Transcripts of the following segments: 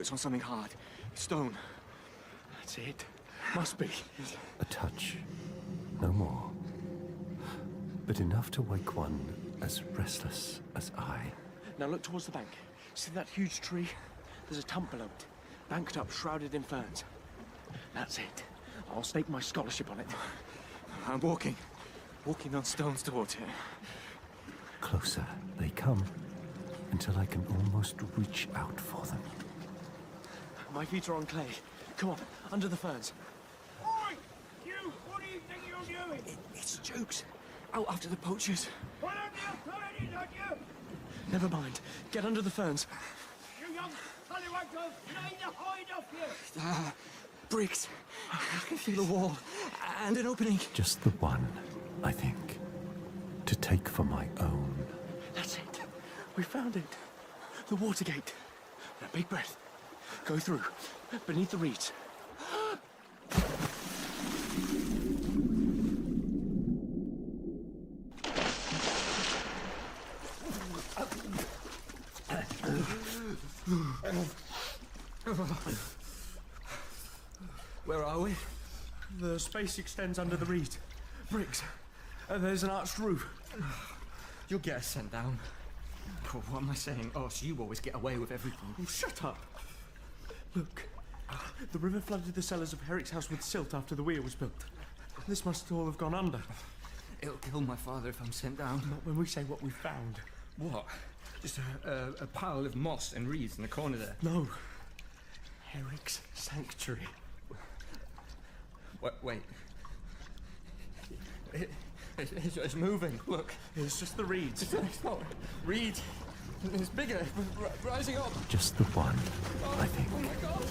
It's on something hard. Stone. That's it. Must be. A touch. No more. But enough to wake one as restless as I. Now look towards the bank. See that huge tree? There's a tump below it. Banked up, shrouded in ferns. That's it. I'll stake my scholarship on it. I'm walking. Walking on stones towards it. Closer they come, until I can almost reach out for them. My feet are on clay. Come on, under the ferns. Oi! You! What do you think you're doing? It's Jukes. Out after the poachers. What on the authorities on you? Never mind. Get under the ferns. You young scallywags, nine the hide off you! Bricks. I can feel a wall. And an opening. Just the one, I think. To take for my own. That's it. We found it. The water gate. Now, big breath. Go through. Beneath the reeds. Where are we? The space extends under the reeds. Bricks. There's an arched roof. You'll get us sent down. Oh, what am I saying? Oh, so you always get away with everything. Oh, shut up. Look. The river flooded the cellars of Herrick's house with silt after the weir was built. This must all have gone under. It'll kill my father if I'm sent down. Not when we say what we found. What? Just a pile of moss and reeds in the corner there. No. Herrick's sanctuary. Wait. It's moving. Look. It's just the reeds. It's not reeds. It's bigger. Rising up. Just the one, I think. Oh my God.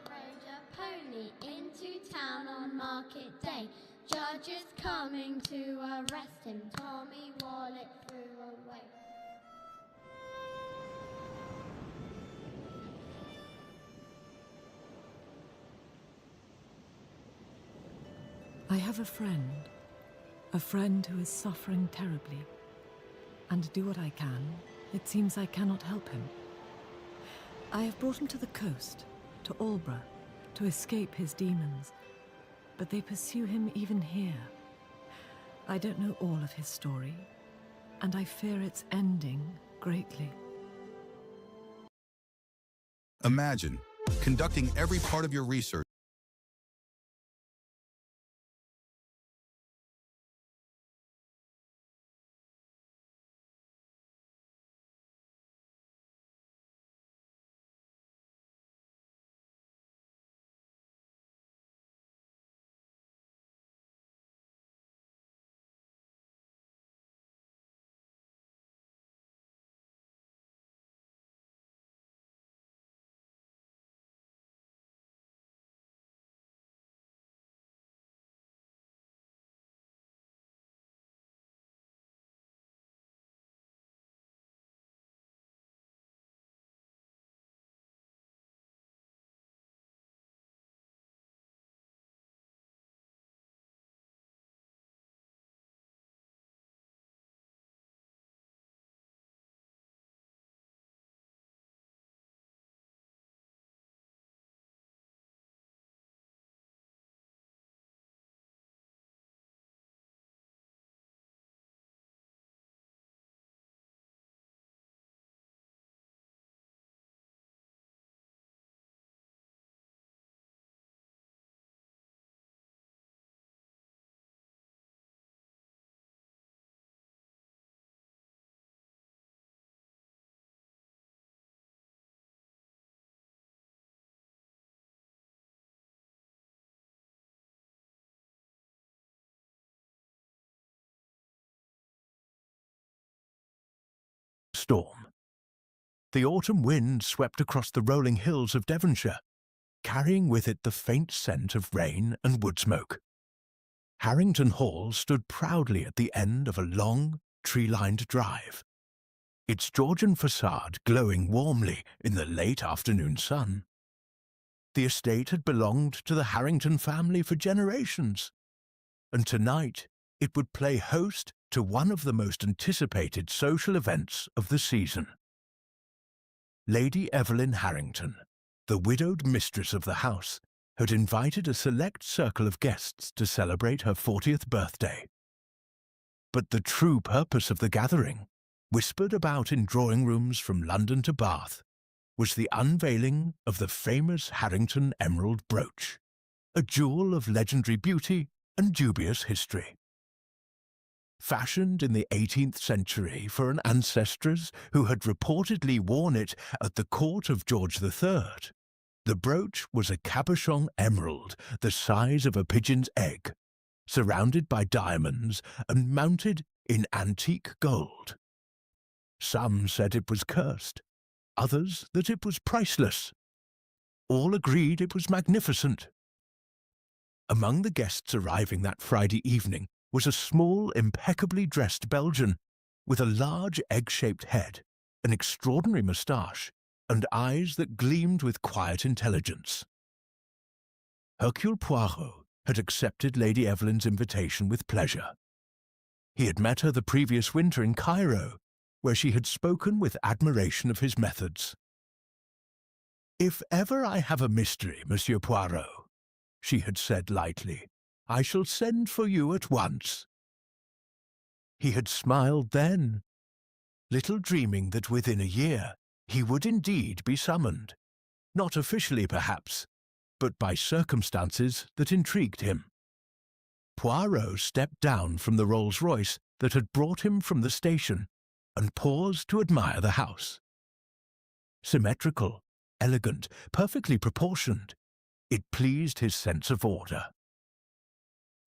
Rode a pony into town on market day. Judges coming to arrest him. Tommy Wallet flew away. I have a friend who is suffering terribly. And do what I can, it seems I cannot help him. I have brought him to the coast, to Aldborough, to escape his demons. But they pursue him even here. I don't know all of his story, and I fear its ending greatly. Imagine conducting every part of your research storm. The autumn wind swept across the rolling hills of Devonshire, carrying with it the faint scent of rain and wood smoke. Harrington Hall stood proudly at the end of a long, tree-lined drive, its Georgian facade glowing warmly in the late afternoon sun. The estate had belonged to the Harrington family for generations, and tonight it would play host to one of the most anticipated social events of the season. Lady Evelyn Harrington, the widowed mistress of the house, had invited a select circle of guests to celebrate her 40th birthday. But the true purpose of the gathering, whispered about in drawing rooms from London to Bath, was the unveiling of the famous Harrington emerald brooch, a jewel of legendary beauty and dubious history. Fashioned in the 18th century for an ancestress who had reportedly worn it at the court of George III, the brooch was a cabochon emerald the size of a pigeon's egg, surrounded by diamonds and mounted in antique gold. Some said it was cursed, others that it was priceless. All agreed it was magnificent. Among the guests arriving that Friday evening was a small, impeccably dressed Belgian with a large egg-shaped head, an extraordinary moustache, and eyes that gleamed with quiet intelligence. Hercule Poirot had accepted Lady Evelyn's invitation with pleasure. He had met her the previous winter in Cairo, where she had spoken with admiration of his methods. "If ever I have a mystery, Monsieur Poirot," she had said lightly, "I shall send for you at once." He had smiled then, little dreaming that within a year he would indeed be summoned, not officially perhaps, but by circumstances that intrigued him. Poirot stepped down from the Rolls-Royce that had brought him from the station and paused to admire the house. Symmetrical, elegant, perfectly proportioned, it pleased his sense of order.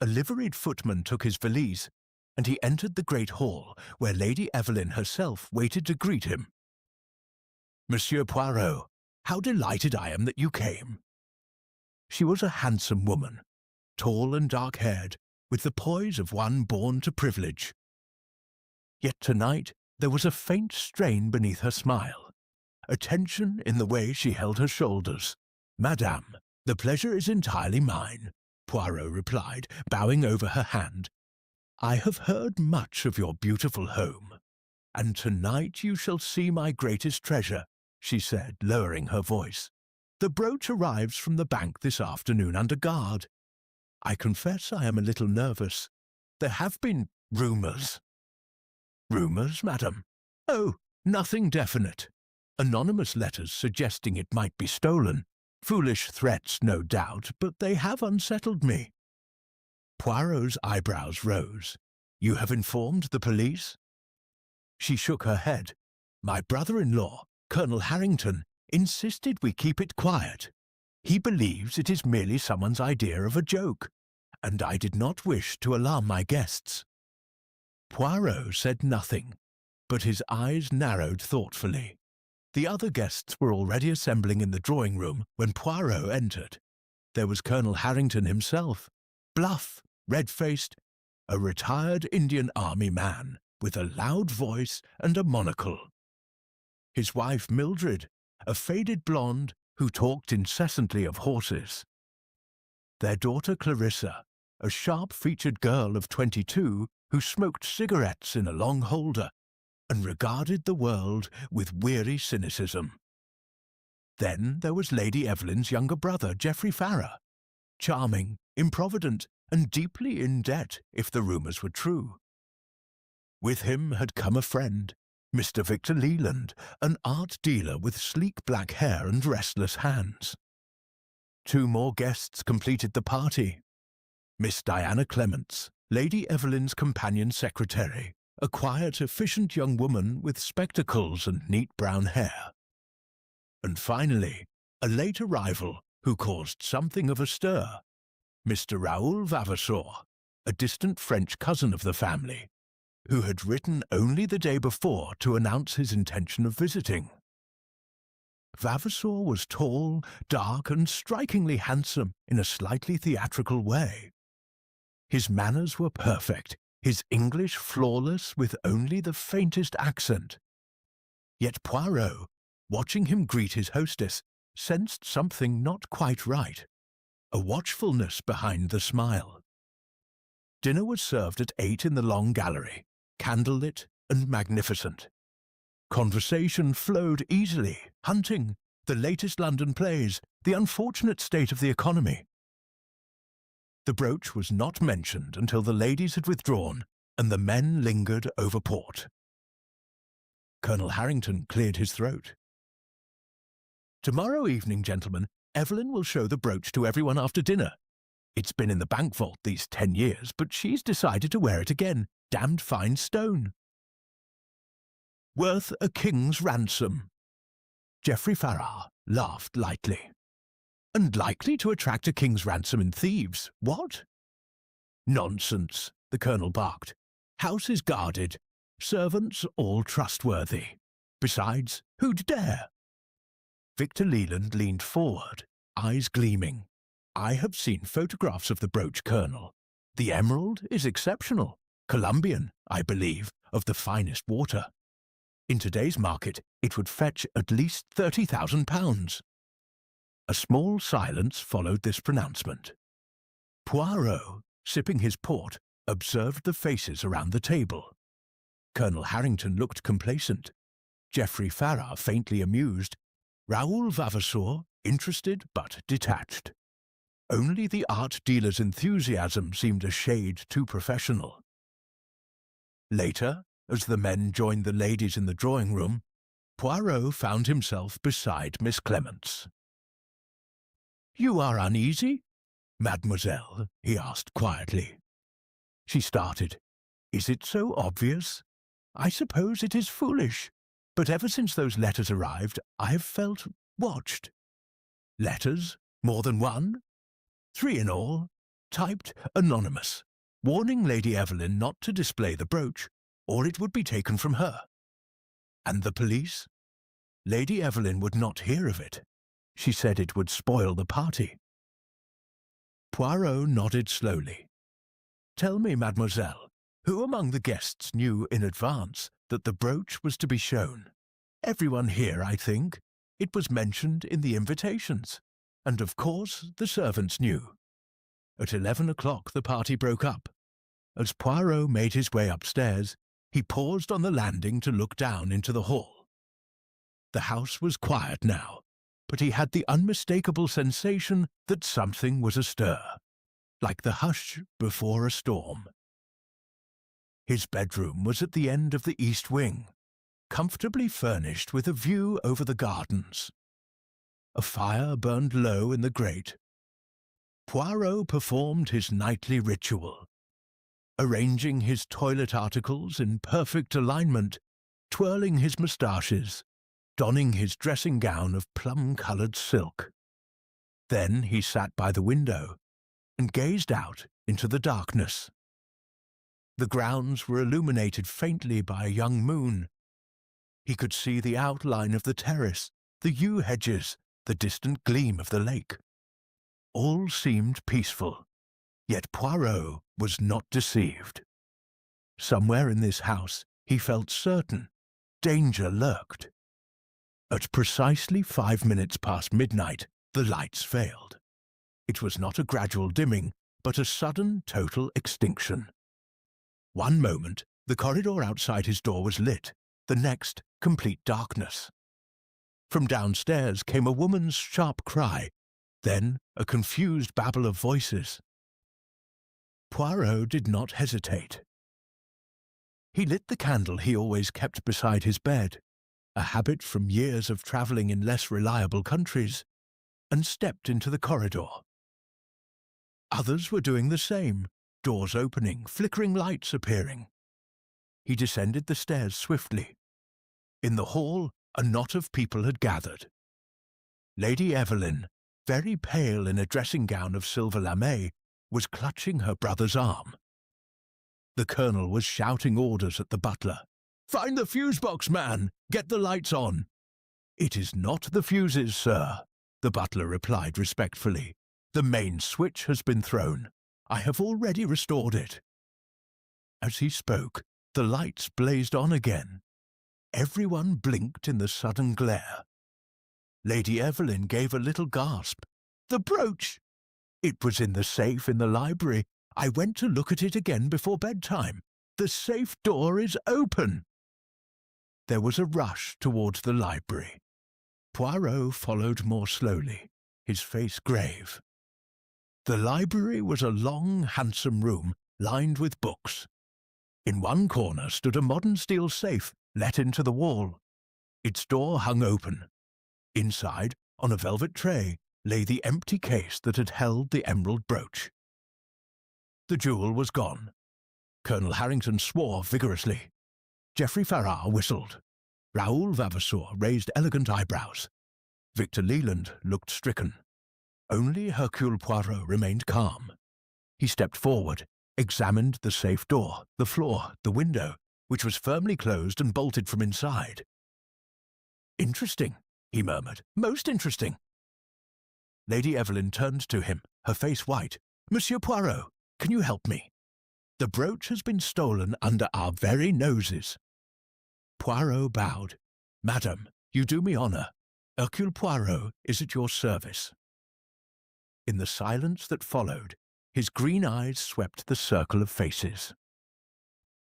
A liveried footman took his valise, and he entered the great hall where Lady Evelyn herself waited to greet him. "Monsieur Poirot, how delighted I am that you came." She was a handsome woman, tall and dark-haired, with the poise of one born to privilege. Yet tonight there was a faint strain beneath her smile, a tension in the way she held her shoulders. "Madame, the pleasure is entirely mine," Poirot replied, bowing over her hand. "I have heard much of your beautiful home, and tonight you shall see my greatest treasure," she said, lowering her voice. "The brooch arrives from the bank this afternoon under guard. I confess I am a little nervous. There have been rumours." "Rumours, madam?" "Oh, nothing definite. Anonymous letters suggesting it might be stolen. Foolish threats, no doubt, but they have unsettled me." Poirot's eyebrows rose. "You have informed the police?" She shook her head. "My brother-in-law, Colonel Harrington, insisted we keep it quiet. He believes it is merely someone's idea of a joke, and I did not wish to alarm my guests." Poirot said nothing, but his eyes narrowed thoughtfully. The other guests were already assembling in the drawing-room when Poirot entered. There was Colonel Harrington himself, bluff, red-faced, a retired Indian Army man with a loud voice and a monocle. His wife Mildred, a faded blonde who talked incessantly of horses. Their daughter Clarissa, a sharp-featured girl of 22 who smoked cigarettes in a long holder and regarded the world with weary cynicism. Then there was Lady Evelyn's younger brother, Geoffrey Farrar, charming, improvident, and deeply in debt if the rumours were true. With him had come a friend, Mr. Victor Leland, an art dealer with sleek black hair and restless hands. 2 more guests completed the party. Miss Diana Clements, Lady Evelyn's companion secretary, a quiet, efficient young woman with spectacles and neat brown hair. And finally, a late arrival who caused something of a stir, Mr. Raoul Vavasour, a distant French cousin of the family, who had written only the day before to announce his intention of visiting. Vavasour was tall, dark, and strikingly handsome in a slightly theatrical way. His manners were perfect, his English flawless with only the faintest accent. Yet Poirot, watching him greet his hostess, sensed something not quite right, a watchfulness behind the smile. Dinner was served at 8 in the long gallery, candlelit and magnificent. Conversation flowed easily, hunting, the latest London plays, the unfortunate state of the economy. The brooch was not mentioned until the ladies had withdrawn and the men lingered over port. Colonel Harrington cleared his throat. "Tomorrow evening, gentlemen, Evelyn will show the brooch to everyone after dinner. It's been in the bank vault these 10 years, but she's decided to wear it again. Damned fine stone. Worth a king's ransom." Geoffrey Farrar laughed lightly. "And likely to attract a king's ransom in thieves, what?" "Nonsense," the colonel barked. "House is guarded. Servants all trustworthy. Besides, who'd dare?" Victor Leland leaned forward, eyes gleaming. "I have seen photographs of the brooch, Colonel. The emerald is exceptional. Colombian, I believe, of the finest water. In today's market, it would fetch at least £30,000. A small silence followed this pronouncement. Poirot, sipping his port, observed the faces around the table. Colonel Harrington looked complacent. Geoffrey Farrar faintly amused. Raoul Vavasour interested but detached. Only the art dealer's enthusiasm seemed a shade too professional. Later, as the men joined the ladies in the drawing-room, Poirot found himself beside Miss Clements. "You are uneasy, mademoiselle?" he asked quietly. She started. "Is it so obvious? I suppose it is foolish, but ever since those letters arrived, I have felt watched." "Letters? More than one?" "3 in all, typed anonymous, warning Lady Evelyn not to display the brooch, or it would be taken from her." "And the police?" "Lady Evelyn would not hear of it. She said it would spoil the party." Poirot nodded slowly. "Tell me, mademoiselle, who among the guests knew in advance that the brooch was to be shown?" "Everyone here, I think. It was mentioned in the invitations. And of course the servants knew." At 11 o'clock the party broke up. As Poirot made his way upstairs, he paused on the landing to look down into the hall. The house was quiet now, but he had the unmistakable sensation that something was astir, like the hush before a storm. His bedroom was at the end of the east wing, comfortably furnished with a view over the gardens. A fire burned low in the grate. Poirot performed his nightly ritual, arranging his toilet articles in perfect alignment, twirling his moustaches, donning his dressing gown of plum-coloured silk. Then he sat by the window and gazed out into the darkness. The grounds were illuminated faintly by a young moon. He could see the outline of the terrace, the yew hedges, the distant gleam of the lake. All seemed peaceful, yet Poirot was not deceived. Somewhere in this house, he felt certain, danger lurked. At precisely 5 minutes past midnight, the lights failed. It was not a gradual dimming, but a sudden total extinction. One moment, the corridor outside his door was lit, the next, complete darkness. From downstairs came a woman's sharp cry, then a confused babble of voices. Poirot did not hesitate. He lit the candle he always kept beside his bed, a habit from years of travelling in less reliable countries, and stepped into the corridor. Others were doing the same, doors opening, flickering lights appearing. He descended the stairs swiftly. In the hall, a knot of people had gathered. Lady Evelyn, very pale in a dressing gown of silver lame, was clutching her brother's arm. The colonel was shouting orders at the butler. "Find the fuse box, man! Get the lights on!" "It is not the fuses, sir," the butler replied respectfully. "The main switch has been thrown. I have already restored it." As he spoke, the lights blazed on again. Everyone blinked in the sudden glare. Lady Evelyn gave a little gasp. The brooch! It was in the safe in the library. I went to look at it again before bedtime. The safe door is open. There was a rush towards the library. Poirot followed more slowly, his face grave. The library was a long, handsome room lined with books. In one corner stood a modern steel safe let into the wall. Its door hung open. Inside, on a velvet tray, lay the empty case that had held the emerald brooch. The jewel was gone. Colonel Harrington swore vigorously. Geoffrey Farrar whistled. Raoul Vavasour raised elegant eyebrows. Victor Leland looked stricken. Only Hercule Poirot remained calm. He stepped forward, examined the safe door, the floor, the window, which was firmly closed and bolted from inside. "Interesting," he murmured. "Most interesting." Lady Evelyn turned to him, her face white. "Monsieur Poirot, can you help me? The brooch has been stolen under our very noses." Poirot bowed. "Madame, you do me honour. Hercule Poirot is at your service." In the silence that followed, his green eyes swept the circle of faces.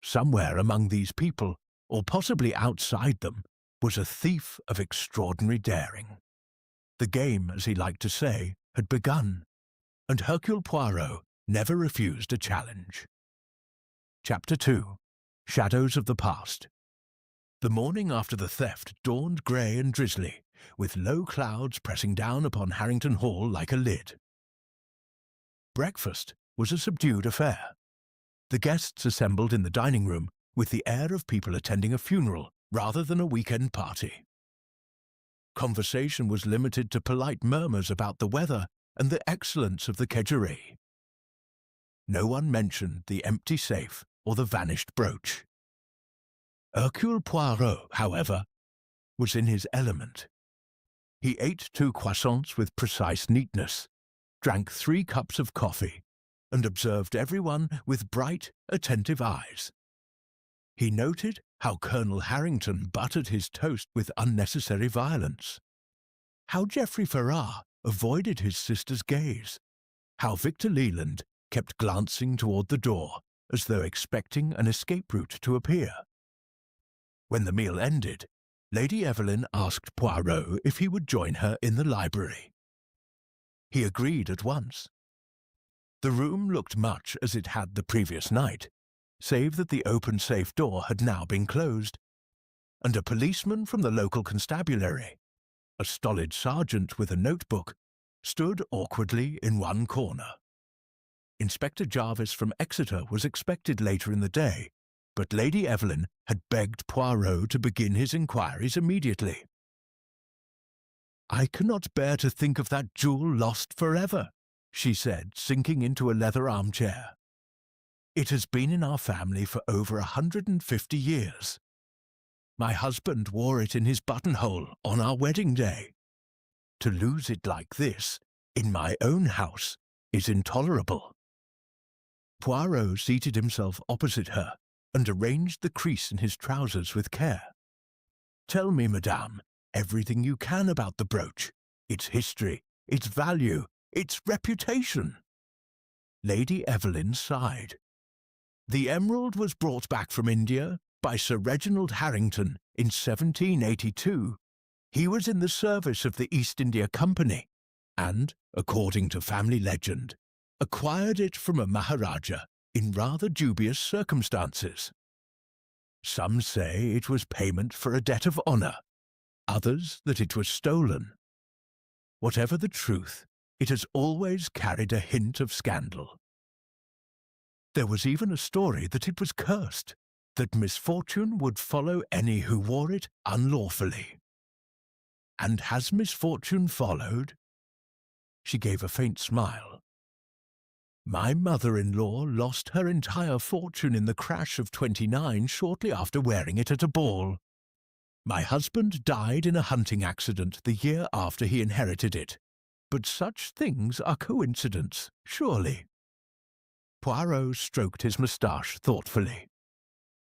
Somewhere among these people, or possibly outside them, was a thief of extraordinary daring. The game, as he liked to say, had begun, and Hercule Poirot never refused a challenge. Chapter 2. Shadows of the Past. The morning after the theft dawned grey and drizzly, with low clouds pressing down upon Harrington Hall like a lid. Breakfast was a subdued affair. The guests assembled in the dining room with the air of people attending a funeral rather than a weekend party. Conversation was limited to polite murmurs about the weather and the excellence of the kedgeree. No one mentioned the empty safe or the vanished brooch. Hercule Poirot, however, was in his element. He ate 2 croissants with precise neatness, drank 3 cups of coffee, and observed everyone with bright, attentive eyes. He noted how Colonel Harrington buttered his toast with unnecessary violence, how Geoffrey Farrar avoided his sister's gaze, how Victor Leland kept glancing toward the door as though expecting an escape route to appear. When the meal ended, Lady Evelyn asked Poirot if he would join her in the library. He agreed at once. The room looked much as it had the previous night, save that the open safe door had now been closed, and a policeman from the local constabulary, a stolid sergeant with a notebook, stood awkwardly in one corner. Inspector Jarvis from Exeter was expected later in the day, but Lady Evelyn had begged Poirot to begin his inquiries immediately. "I cannot bear to think of that jewel lost forever," she said, sinking into a leather armchair. "It has been in our family for over 150 years. My husband wore it in his buttonhole on our wedding day. To lose it like this, in my own house, is intolerable." Poirot seated himself opposite her and arranged the crease in his trousers with care. "Tell me, madame, everything you can about the brooch, its history, its value, its reputation." Lady Evelyn sighed. "The emerald was brought back from India by Sir Reginald Harrington in 1782. He was in the service of the East India Company and, according to family legend, acquired it from a Maharaja in rather dubious circumstances. Some say it was payment for a debt of honour, others that it was stolen. Whatever the truth, it has always carried a hint of scandal. There was even a story that it was cursed, that misfortune would follow any who wore it unlawfully. And has misfortune followed?" She gave a faint smile. "My mother-in-law lost her entire fortune in the crash of '29 shortly after wearing it at a ball. My husband died in a hunting accident the year after he inherited it. But such things are coincidence, surely." Poirot stroked his moustache thoughtfully.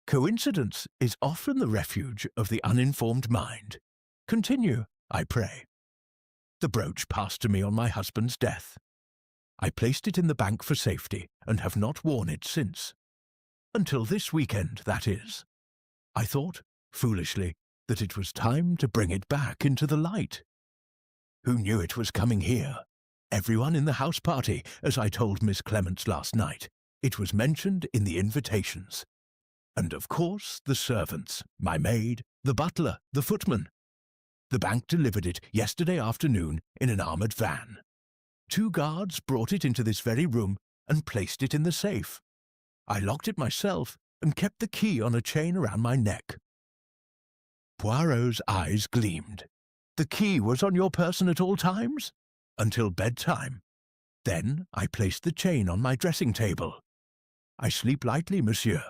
"Coincidence is often the refuge of the uninformed mind. Continue, I pray." The brooch passed to me on my husband's death. I placed it in the bank for safety and have not worn it since. Until this weekend, that is. I thought, foolishly, that it was time to bring it back into the light. Who knew it was coming here? Everyone in the house party, as I told Miss Clements last night. It was mentioned in the invitations. And of course the servants, my maid, the butler, the footman. The bank delivered it yesterday afternoon in an armoured van. 2 guards brought it into this very room and placed it in the safe. I locked it myself and kept the key on a chain around my neck. Poirot's eyes gleamed. The key was on your person at all times? Until bedtime. Then I placed the chain on my dressing table. I sleep lightly, monsieur.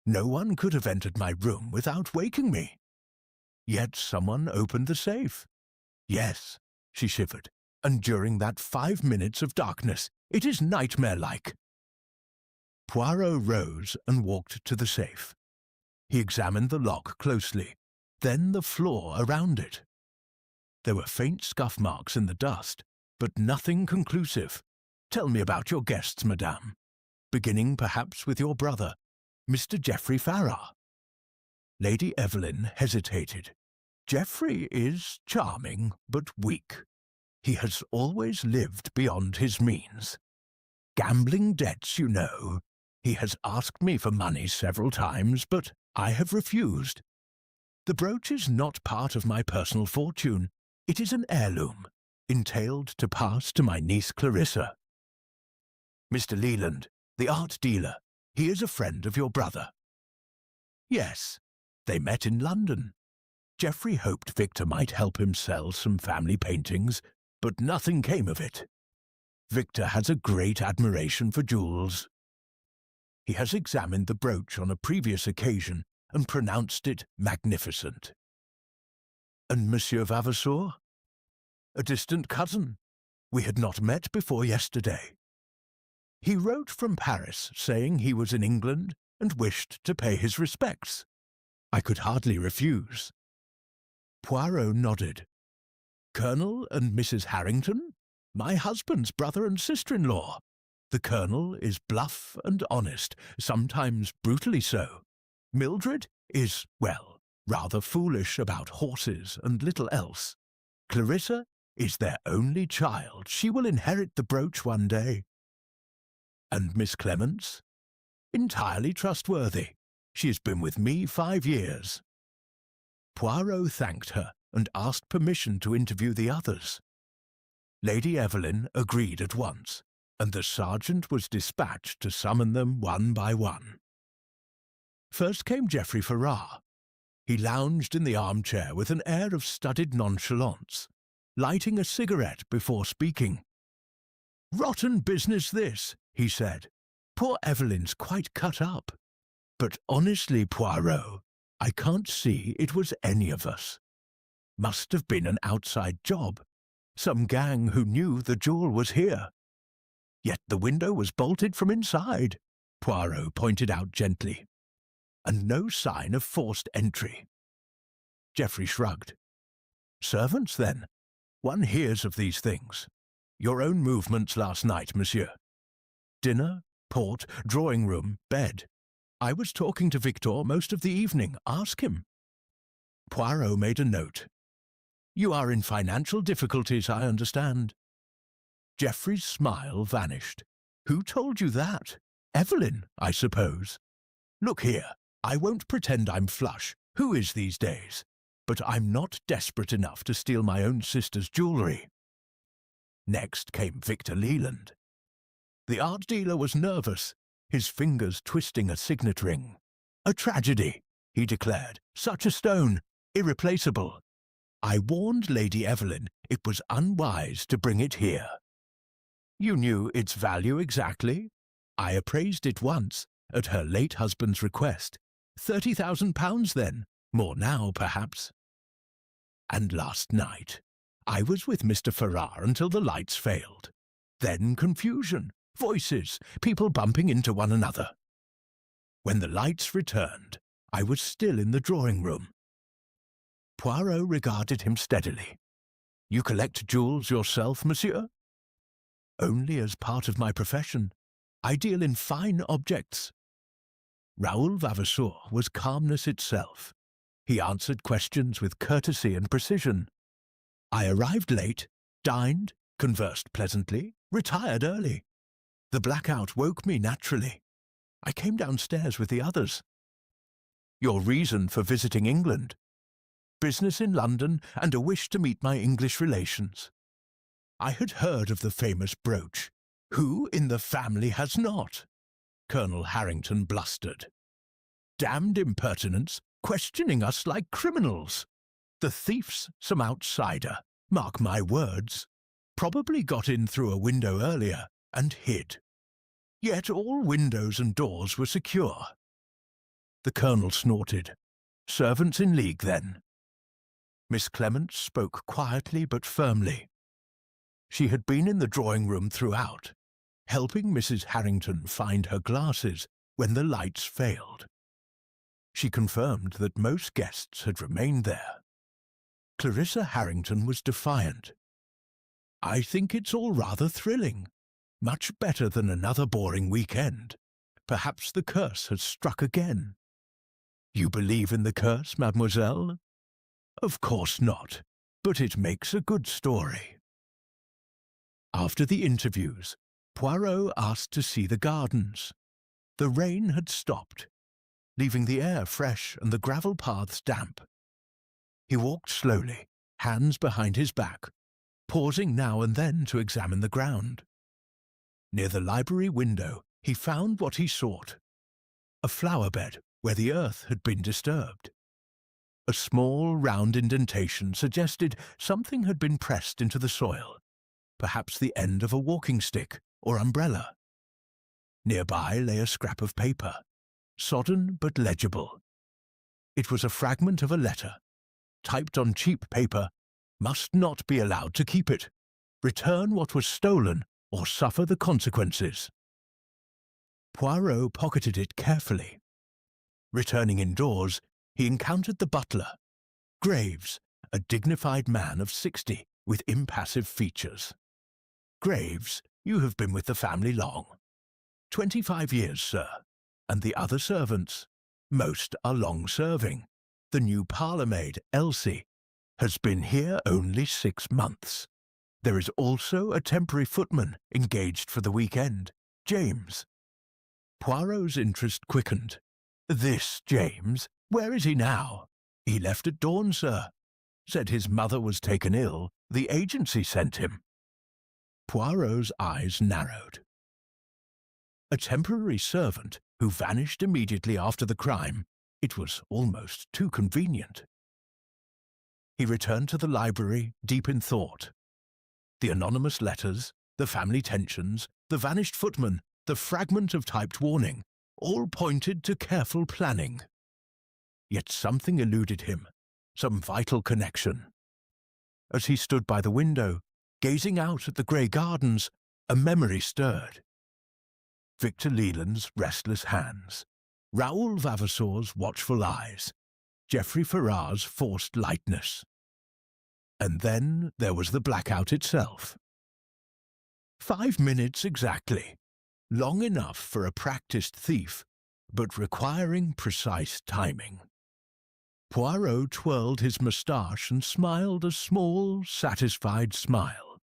No one could have entered my room without waking me. Yet someone opened the safe. Yes, she shivered, and during that 5 minutes of darkness, it is nightmare-like. Poirot rose and walked to the safe. He examined the lock closely, then the floor around it. There were faint scuff marks in the dust, but nothing conclusive. Tell me about your guests, madame. Beginning perhaps with your brother, Mr. Geoffrey Farrar. Lady Evelyn hesitated. Geoffrey is charming, but weak. He has always lived beyond his means. Gambling debts, you know. He has asked me for money several times, but I have refused. The brooch is not part of my personal fortune. It is an heirloom, entailed to pass to my niece Clarissa. Mr. Leland, the art dealer, he is a friend of your brother. Yes, they met in London. Geoffrey hoped Victor might help him sell some family paintings, but nothing came of it. Victor has a great admiration for jewels. He has examined the brooch on a previous occasion and pronounced it magnificent. And Monsieur Vavasour? A distant cousin. We had not met before yesterday. He wrote from Paris saying he was in England and wished to pay his respects. I could hardly refuse. Poirot nodded. Colonel and Mrs. Harrington? My husband's brother and sister-in-law. The Colonel is bluff and honest, sometimes brutally so. Mildred is, well, rather foolish about horses and little else. Clarissa is their only child. She will inherit the brooch one day. And Miss Clements? Entirely trustworthy. She has been with me 5 years. Poirot thanked her and asked permission to interview the others. Lady Evelyn agreed at once, and the sergeant was dispatched to summon them one by one. First came Geoffrey Farrar. He lounged in the armchair with an air of studied nonchalance, lighting a cigarette before speaking. "Rotten business, this," he said. "Poor Evelyn's quite cut up. But honestly, Poirot, I can't see it was any of us. Must have been an outside job. Some gang who knew the jewel was here. Yet the window was bolted from inside," Poirot pointed out gently. "And no sign of forced entry." Geoffrey shrugged. "Servants, then? One hears of these things. Your own movements last night, monsieur. Dinner, port, drawing-room, bed. I was talking to Victor most of the evening. Ask him." Poirot made a note. "You are in financial difficulties, I understand." Geoffrey's smile vanished. "Who told you that? Evelyn, I suppose. Look here, I won't pretend I'm flush. Who is these days? But I'm not desperate enough to steal my own sister's jewellery." Next came Victor Leland. The art dealer was nervous, his fingers twisting a signet ring. "A tragedy," he declared. "Such a stone, irreplaceable. I warned Lady Evelyn it was unwise to bring it here." "You knew its value exactly?" "I appraised it once, at her late husband's request. £30,000 then, more now, perhaps." "And last night, I was with Mr. Farrar until the lights failed. Then confusion, voices, people bumping into one another. When the lights returned, I was still in the drawing-room." Poirot regarded him steadily. You collect jewels yourself, monsieur? Only as part of my profession. I deal in fine objects. Raoul Vavasour was calmness itself. He answered questions with courtesy and precision. I arrived late, dined, conversed pleasantly, retired early. The blackout woke me naturally. I came downstairs with the others. Your reason for visiting England? Business in London and a wish to meet my English relations. I had heard of the famous brooch. Who in the family has not? Colonel Harrington blustered. Damned impertinence, questioning us like criminals. The thief's some outsider, mark my words. Probably got in through a window earlier and hid. Yet all windows and doors were secure. The colonel snorted. Servants in league, then. Miss Clements spoke quietly but firmly. She had been in the drawing-room throughout, helping Mrs. Harrington find her glasses when the lights failed. She confirmed that most guests had remained there. Clarissa Harrington was defiant. I think it's all rather thrilling. Much better than another boring weekend. Perhaps the curse has struck again. You believe in the curse, mademoiselle? Of course not, but it makes a good story. After the interviews, Poirot asked to see the gardens. The rain had stopped, leaving the air fresh and the gravel paths damp. He walked slowly, hands behind his back, pausing now and then to examine the ground. Near the library window, he found what he sought. A flower bed where the earth had been disturbed. A small, round indentation suggested something had been pressed into the soil, perhaps the end of a walking stick or umbrella. Nearby lay a scrap of paper, sodden but legible. It was a fragment of a letter, typed on cheap paper, must not be allowed to keep it. Return what was stolen or suffer the consequences. Poirot pocketed it carefully. Returning indoors, he encountered the butler, Graves, a dignified man of 60 with impassive features. Graves, you have been with the family long. 25 years, sir. And the other servants? Most are long-serving. The new parlour-maid, Elsie, has been here only 6 months. There is also a temporary footman engaged for the weekend, James. Poirot's interest quickened. This James? Where is he now? He left at dawn, sir. Said his mother was taken ill. The agency sent him. Poirot's eyes narrowed. A temporary servant who vanished immediately after the crime. It was almost too convenient. He returned to the library, deep in thought. The anonymous letters, the family tensions, the vanished footman, the fragment of typed warning, all pointed to careful planning. Yet something eluded him, some vital connection. As he stood by the window, gazing out at the grey gardens, a memory stirred. Victor Leland's restless hands, Raoul Vavasour's watchful eyes, Geoffrey Farrar's forced lightness. And then there was the blackout itself. 5 minutes exactly, long enough for a practiced thief, but requiring precise timing. Poirot twirled his moustache and smiled a small, satisfied smile.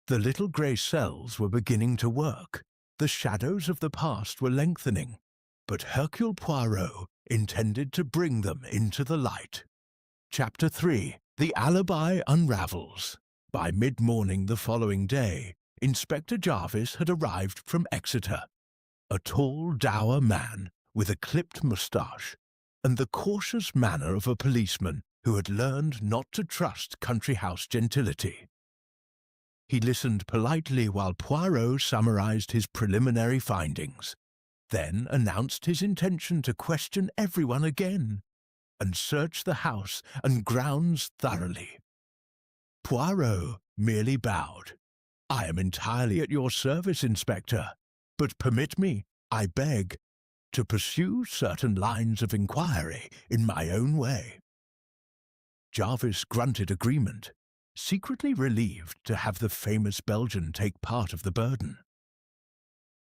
The little grey cells were beginning to work. The shadows of the past were lengthening, but Hercule Poirot intended to bring them into the light. Chapter 3. The Alibi Unravels. By mid-morning the following day, Inspector Jarvis had arrived from Exeter, a tall, dour man with a clipped moustache and the cautious manner of a policeman who had learned not to trust country-house gentility. He listened politely while Poirot summarized his preliminary findings, then announced his intention to question everyone again and search the house and grounds thoroughly. Poirot merely bowed. "I am entirely at your service, Inspector, but permit me, I beg, to pursue certain lines of inquiry in my own way." Jarvis grunted agreement. secretly relieved to have the famous Belgian take part of the burden.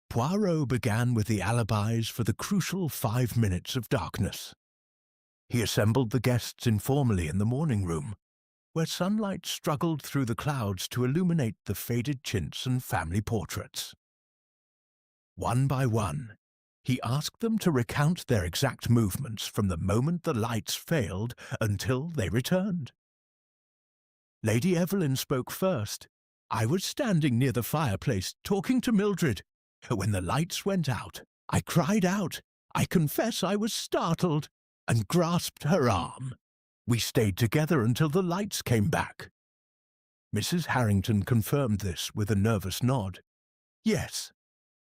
Poirot began with the alibis for the crucial 5 minutes of darkness. He assembled the guests informally in the morning room, where sunlight struggled through the clouds to illuminate the faded chintz and family portraits. One by one, he asked them to recount their exact movements from the moment the lights failed until they returned. Lady Evelyn spoke first. "I was standing near the fireplace talking to Mildred. When the lights went out, I cried out. I confess I was startled and grasped her arm. We stayed together until the lights came back." Mrs. Harrington confirmed this with a nervous nod. "Yes,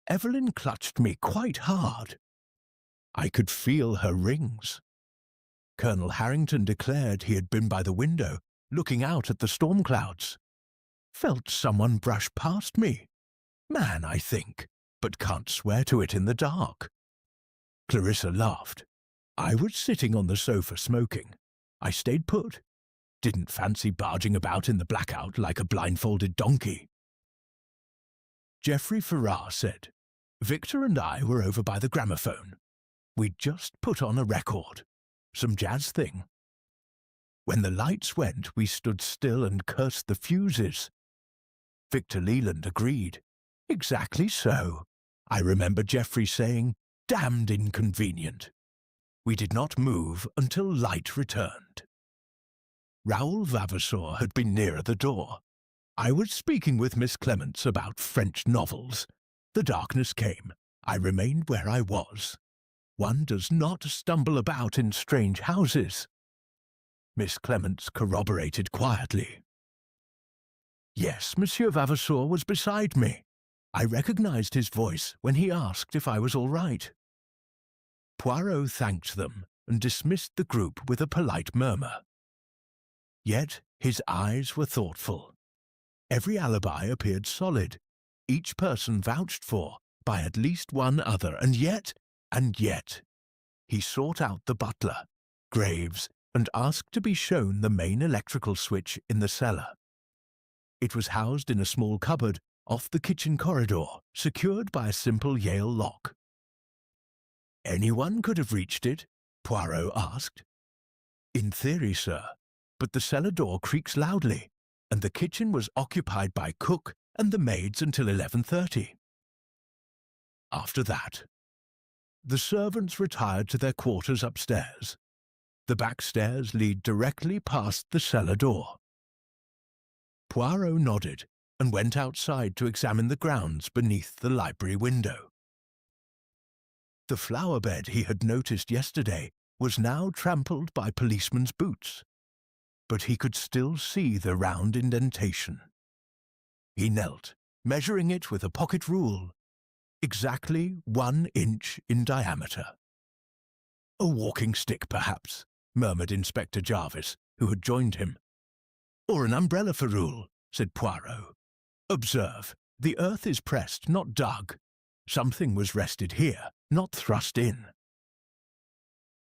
Evelyn clutched me quite hard. I could feel her rings." Colonel Harrington declared he had been by the window, looking out at the storm clouds. "Felt someone brush past me. Man, I think, but can't swear to it in the dark." Clarissa laughed. "I was sitting on the sofa smoking. I stayed put. Didn't fancy barging about in the blackout like a blindfolded donkey." Geoffrey Farrar said, "Victor and I were over by the gramophone. We'd just put on a record. Some jazz thing. When the lights went, we stood still and cursed the fuses." Victor Leland agreed. "Exactly so. I remember Geoffrey saying, 'Damned inconvenient.' We did not move until light returned." Raoul Vavasour had been nearer the door. "I was speaking with Miss Clements about French novels. The darkness came. I remained where I was. One does not stumble about in strange houses." Miss Clements corroborated quietly. "Yes, Monsieur Vavasour was beside me. I recognized his voice when he asked if I was all right." Poirot thanked them and dismissed the group with a polite murmur. Yet his eyes were thoughtful. Every alibi appeared solid, each person vouched for by at least one other, and yet, he sought out the butler, Graves, and asked to be shown the main electrical switch in the cellar. It was housed in a small cupboard off the kitchen corridor, secured by a simple Yale lock. "Anyone could have reached it?" Poirot asked. "In theory, sir, but the cellar door creaks loudly, and the kitchen was occupied by cook and the maids until 11:30. After that, the servants retired to their quarters upstairs. The back stairs lead directly past the cellar door." Poirot nodded and went outside to examine the grounds beneath the library window. The flower bed he had noticed yesterday was now trampled by policemen's boots, but he could still see the round indentation. He knelt, measuring it with a pocket rule, exactly 1 inch in diameter. "A walking stick, perhaps," murmured Inspector Jarvis, who had joined him. "Or an umbrella for rule," said Poirot. "Observe, the earth is pressed, not dug. Something was rested here, not thrust in."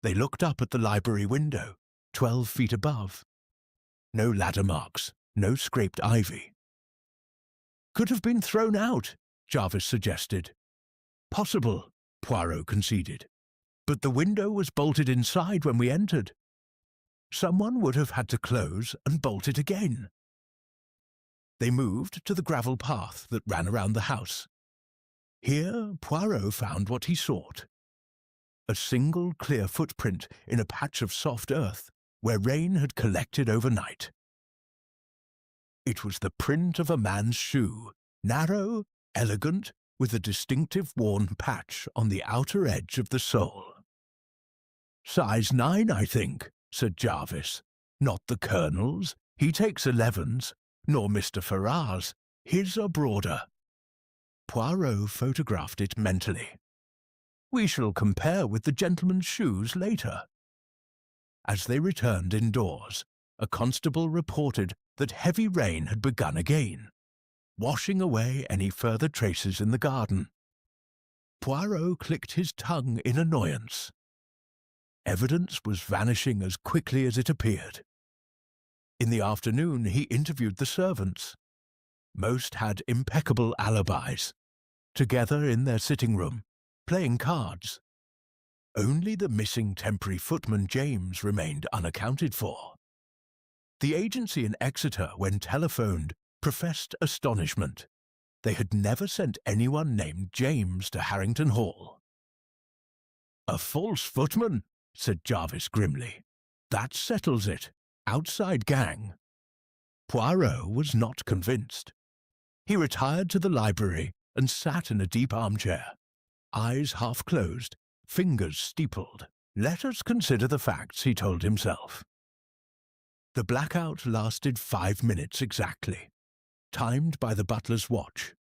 They looked up at the library window, 12 feet above. No ladder marks, no scraped ivy. "Could have been thrown out," Jarvis suggested. "Possible," Poirot conceded. "But the window was bolted inside when we entered. Someone would have had to close and bolt it again." They moved to the gravel path that ran around the house. Here Poirot found what he sought. A single clear footprint in a patch of soft earth where rain had collected overnight. It was the print of a man's shoe, narrow, elegant, with a distinctive worn patch on the outer edge of the sole. "Size 9, I think," said Jarvis. "Not the Colonel's. He takes 11s, nor Mr. Farrar's. His are broader." Poirot photographed it mentally. "We shall compare with the gentleman's shoes later." As they returned indoors, a constable reported that heavy rain had begun again, washing away any further traces in the garden. Poirot clicked his tongue in annoyance. Evidence was vanishing as quickly as it appeared. In the afternoon, he interviewed the servants. Most had impeccable alibis, together in their sitting room, playing cards. Only the missing temporary footman James remained unaccounted for. The agency in Exeter, when telephoned, professed astonishment. They had never sent anyone named James to Harrington Hall. "A false footman," said Jarvis grimly. "That settles it. Outside gang." Poirot was not convinced. He retired to the library and sat in a deep armchair, eyes half closed, fingers steepled. "Let us consider the facts," he told himself. The blackout lasted 5 minutes exactly, timed by the butler's watch.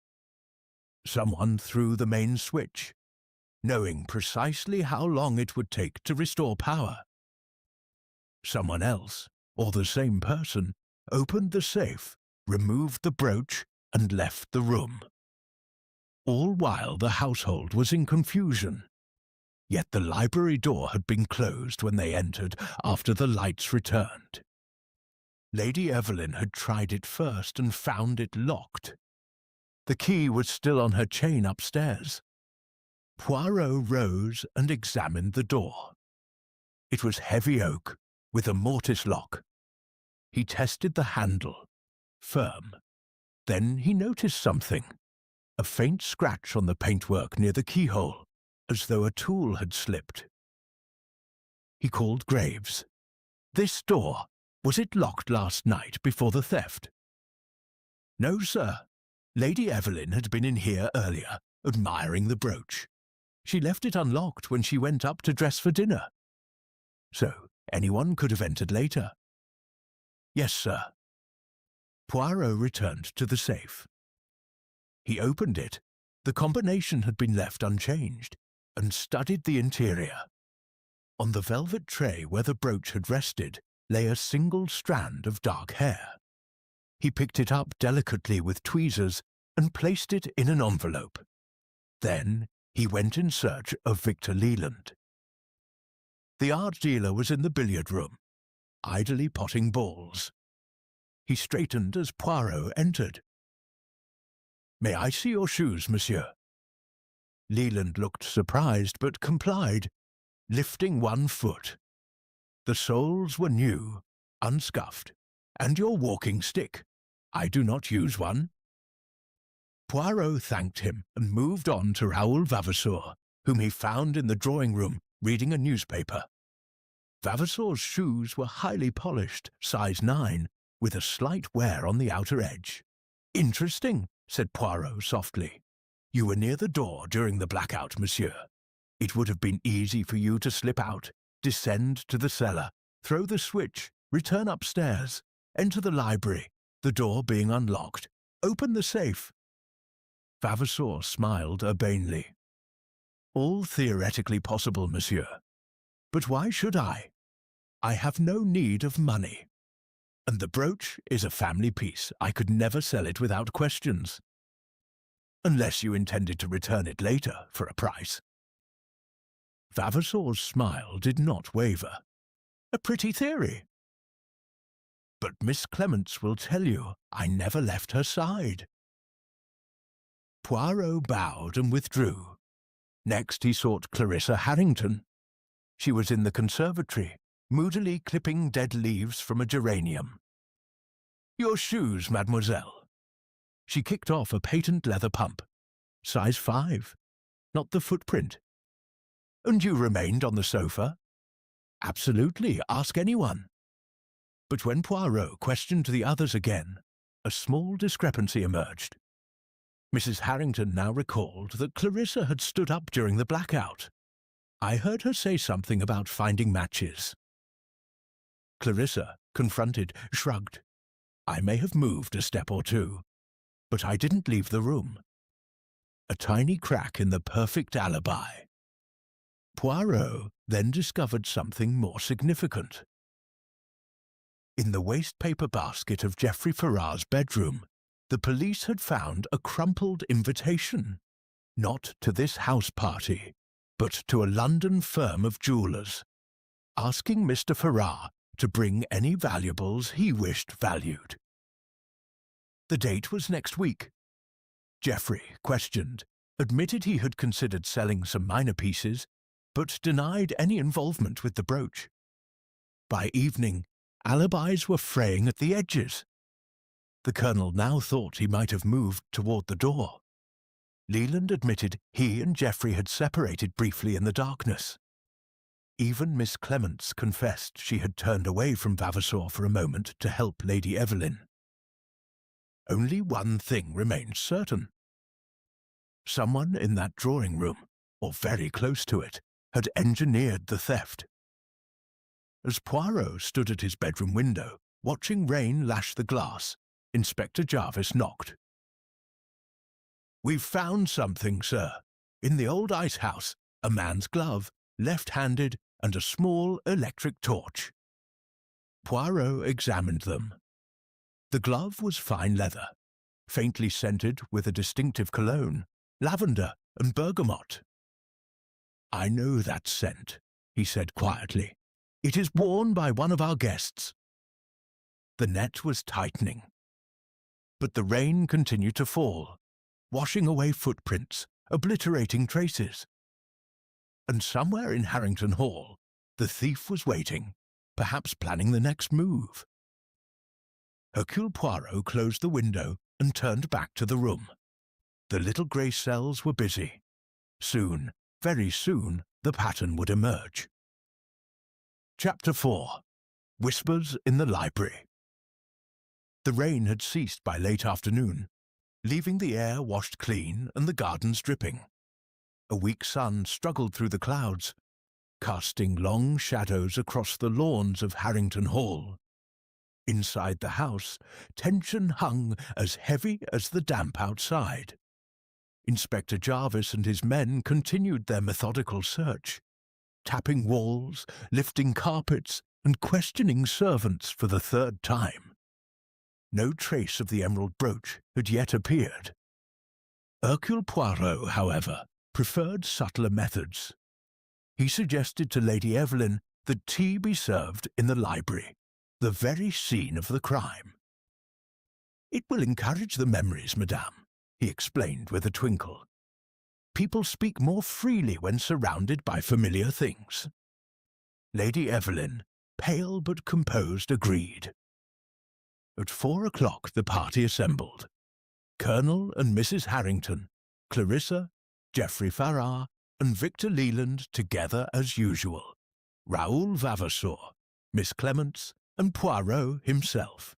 Someone threw the main switch, knowing precisely how long it would take to restore power. Someone else, or the same person, opened the safe, removed the brooch, and left the room. All while the household was in confusion. Yet the library door had been closed when they entered after the lights returned. Lady Evelyn had tried it first and found it locked. The key was still on her chain upstairs. Poirot rose and examined the door. It was heavy oak, with a mortice lock. He tested the handle, firm. Then he noticed something, a faint scratch on the paintwork near the keyhole, as though a tool had slipped. He called Graves. "This door, was it locked last night before the theft?" "No, sir. Lady Evelyn had been in here earlier, admiring the brooch. She left it unlocked when she went up to dress for dinner. So anyone could have entered later." "Yes, sir." Poirot returned to the safe. He opened it. The combination had been left unchanged, and studied the interior. On the velvet tray where the brooch had rested lay a single strand of dark hair. He picked it up delicately with tweezers and placed it in an envelope. Then he went in search of Victor Leland. The art dealer was in the billiard room, idly potting balls. He straightened as Poirot entered. "May I see your shoes, monsieur?" Leland looked surprised but complied, lifting one foot. The soles were new, unscuffed. "And your walking stick? I do not use one." Poirot thanked him and moved on to Raoul Vavasour, whom he found in the drawing-room reading a newspaper. Vavasour's shoes were highly polished, size 9, with a slight wear on the outer edge. "Interesting," said Poirot softly. "You were near the door during the blackout, monsieur. It would have been easy for you to slip out, descend to the cellar, throw the switch, return upstairs, enter the library, the door being unlocked, open the safe." Vavasour smiled urbanely. "All theoretically possible, monsieur. But why should I? I have no need of money. And the brooch is a family piece. I could never sell it without questions. Unless you intended to return it later for a price." Vavasour's smile did not waver. "A pretty theory. But Miss Clements will tell you I never left her side." Poirot bowed and withdrew. Next he sought Clarissa Harrington. She was in the conservatory, moodily clipping dead leaves from a geranium. "Your shoes, mademoiselle." She kicked off a patent leather pump. "Size 5. Not the footprint." "And you remained on the sofa?" "Absolutely. Ask anyone." But when Poirot questioned the others again, a small discrepancy emerged. Mrs. Harrington now recalled that Clarissa had stood up during the blackout. "I heard her say something about finding matches." Clarissa, confronted, shrugged. "I may have moved a step or two, but I didn't leave the room." A tiny crack in the perfect alibi. Poirot then discovered something more significant. In the waste-paper basket of Geoffrey Farrar's bedroom, the police had found a crumpled invitation, not to this house party, but to a London firm of jewellers, asking Mr. Farrar to bring any valuables he wished valued. The date was next week. Geoffrey, questioned, admitted he had considered selling some minor pieces, but denied any involvement with the brooch. By evening, alibis were fraying at the edges. The Colonel now thought he might have moved toward the door. Leland admitted he and Geoffrey had separated briefly in the darkness. Even Miss Clements confessed she had turned away from Vavasour for a moment to help Lady Evelyn. Only one thing remained certain. Someone in that drawing room, or very close to it, had engineered the theft. As Poirot stood at his bedroom window, watching rain lash the glass, Inspector Jarvis knocked. "We've found something, sir. In the old ice house, a man's glove, left-handed, and a small electric torch." Poirot examined them. The glove was fine leather, faintly scented with a distinctive cologne, lavender and bergamot. "I know that scent," he said quietly. "It is worn by one of our guests." The net was tightening. But the rain continued to fall, washing away footprints, obliterating traces. And somewhere in Harrington Hall, the thief was waiting, perhaps planning the next move. Hercule Poirot closed the window and turned back to the room. The little grey cells were busy. Soon, very soon, the pattern would emerge. Chapter 4. Whispers in the Library. The rain had ceased by late afternoon, leaving the air washed clean and the gardens dripping. A weak sun struggled through the clouds, casting long shadows across the lawns of Harrington Hall. Inside the house, tension hung as heavy as the damp outside. Inspector Jarvis and his men continued their methodical search, tapping walls, lifting carpets, and questioning servants for the third time. No trace of the emerald brooch had yet appeared. Hercule Poirot, however, preferred subtler methods. He suggested to Lady Evelyn that tea be served in the library, the very scene of the crime. "It will encourage the memories, madame," he explained with a twinkle. "People speak more freely when surrounded by familiar things." Lady Evelyn, pale but composed, agreed. At 4 o'clock the party assembled. Colonel and Mrs. Harrington, Clarissa, Geoffrey Farrar, and Victor Leland together as usual. Raoul Vavasour, Miss Clements, and Poirot himself.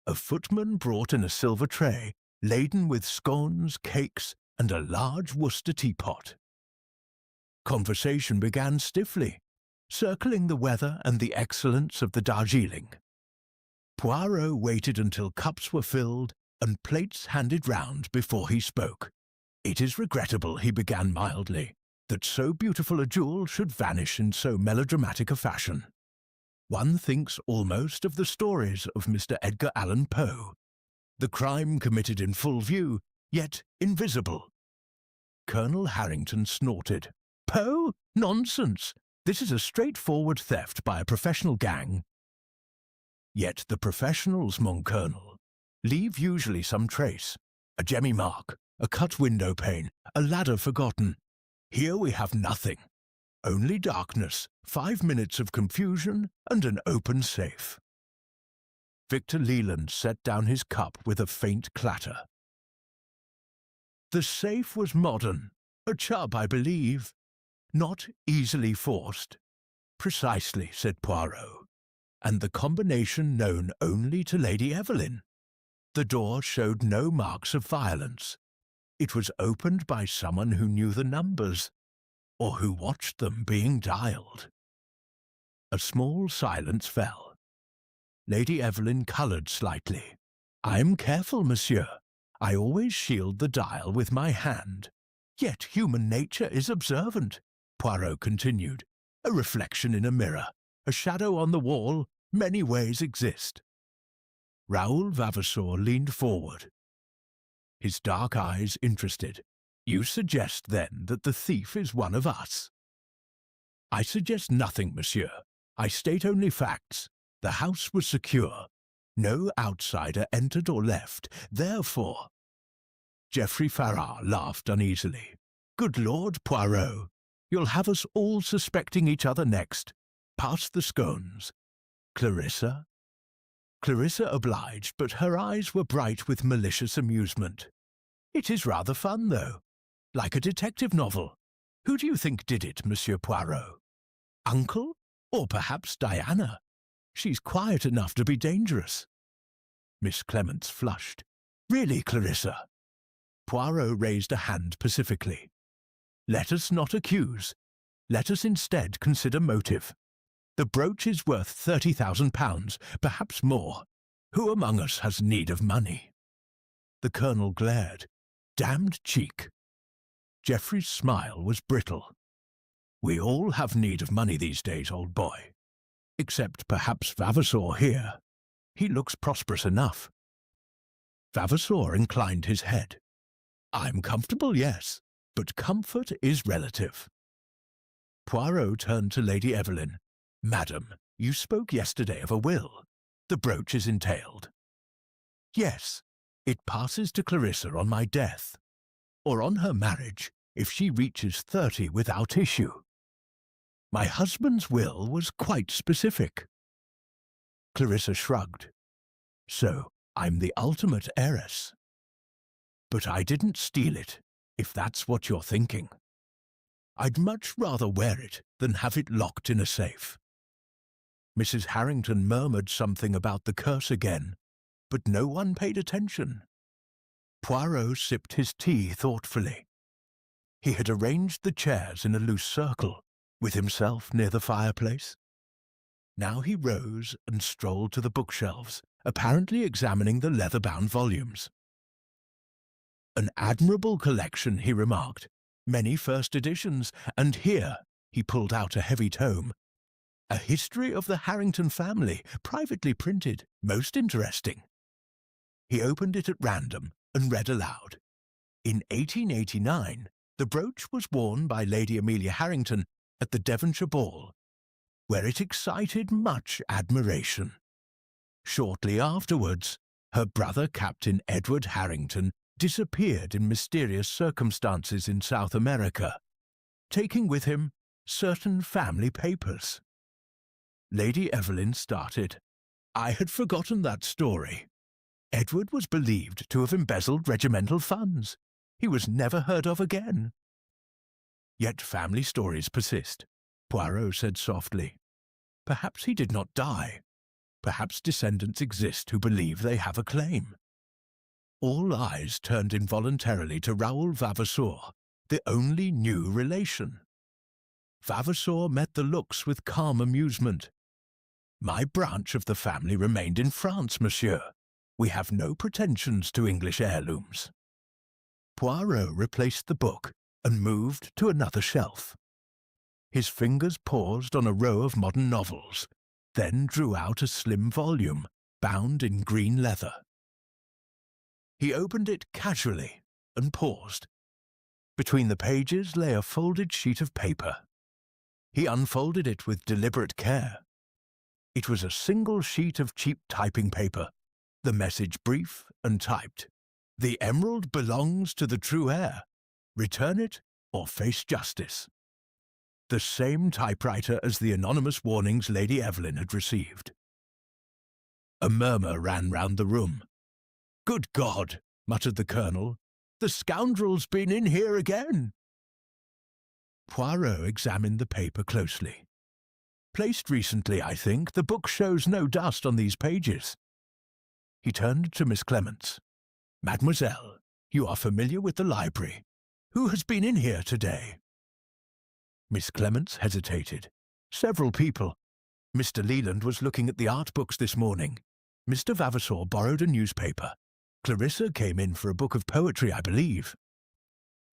A footman brought in a silver tray laden with scones, cakes, and a large Worcester teapot. Conversation began stiffly, circling the weather and the excellence of the Darjeeling. Poirot waited until cups were filled and plates handed round before he spoke. "It is regrettable," he began mildly, "that so beautiful a jewel should vanish in so melodramatic a fashion. One thinks almost of the stories of Mr. Edgar Allan Poe. The crime committed in full view, yet invisible." Colonel Harrington snorted. "Poe? Nonsense! This is a straightforward theft by a professional gang." "Yet the professionals, mon colonel, leave usually some trace, a jemmy mark, a cut window pane, a ladder forgotten. Here we have nothing. Only darkness, 5 minutes of confusion, and an open safe." Victor Leland set down his cup with a faint clatter. "The safe was modern, a chub, I believe. Not easily forced." "Precisely," said Poirot. "And the combination known only to Lady Evelyn. The door showed no marks of violence. It was opened by someone who knew the numbers, or who watched them being dialed." A small silence fell. Lady Evelyn coloured slightly. "I am careful, monsieur. I always shield the dial with my hand. Yet human nature is observant," Poirot continued. "A reflection in a mirror, a shadow on the wall, many ways exist." Raoul Vavasour leaned forward, his dark eyes interested. "You suggest, then, that the thief is one of us?" "I suggest nothing, monsieur. I state only facts. The house was secure. No outsider entered or left. Therefore... Geoffrey Farrar laughed uneasily. Good Lord, Poirot, you'll have us all suspecting each other next. Pass the scones. Clarissa? Clarissa obliged, but her eyes were bright with malicious amusement. It is rather fun, though. Like a detective novel. Who do you think did it, Monsieur Poirot? Uncle? Or perhaps Diana? She's quiet enough to be dangerous. Miss Clements flushed. Really, Clarissa? Poirot raised a hand pacifically. Let us not accuse. Let us instead consider motive. The brooch is worth £30,000, perhaps more. Who among us has need of money? The Colonel glared. Damned cheek. Geoffrey's smile was brittle. We all have need of money these days, old boy. Except perhaps Vavasour here. He looks prosperous enough. Vavasour inclined his head. I'm comfortable, yes, but comfort is relative. Poirot turned to Lady Evelyn. Madam, you spoke yesterday of a will. The brooch is entailed. Yes, it passes to Clarissa on my death, or on her marriage if she reaches 30 without issue. My husband's will was quite specific. Clarissa shrugged. So, I'm the ultimate heiress. But I didn't steal it, if that's what you're thinking. I'd much rather wear it than have it locked in a safe. Mrs. Harrington murmured something about the curse again, but no one paid attention. Poirot sipped his tea thoughtfully. He had arranged the chairs in a loose circle, with himself near the fireplace. Now he rose and strolled to the bookshelves, apparently examining the leather-bound volumes. An admirable collection, he remarked. Many first editions, and here he pulled out a heavy tome. A history of the Harrington family, privately printed, most interesting. He opened it at random and read aloud. In 1889, the brooch was worn by Lady Amelia Harrington at the Devonshire ball, where it excited much admiration. Shortly afterwards, her brother Captain Edward Harrington disappeared in mysterious circumstances in South America, taking with him certain family papers. Lady Evelyn started. I had forgotten that story. Edward was believed to have embezzled regimental funds. He was never heard of again. Yet family stories persist, Poirot said softly. Perhaps he did not die. Perhaps descendants exist who believe they have a claim. All eyes turned involuntarily to Raoul Vavasour, the only new relation. Vavasour met the looks with calm amusement. My branch of the family remained in France, monsieur. We have no pretensions to English heirlooms. Poirot replaced the book and moved to another shelf. His fingers paused on a row of modern novels, then drew out a slim volume, bound in green leather. He opened it casually and paused. Between the pages lay a folded sheet of paper. He unfolded it with deliberate care. It was a single sheet of cheap typing paper, the message brief and typed. The emerald belongs to the true heir. Return it or face justice. The same typewriter as the anonymous warnings Lady Evelyn had received. A murmur ran round the room. Good God, muttered the Colonel. The scoundrel's been in here again. Poirot examined the paper closely. Placed recently, I think, the book shows no dust on these pages. He turned to Miss Clements. Mademoiselle, you are familiar with the library. Who has been in here today? Miss Clements hesitated. Several people. Mr. Leland was looking at the art books this morning. Mr. Vavasour borrowed a newspaper. Clarissa came in for a book of poetry, I believe.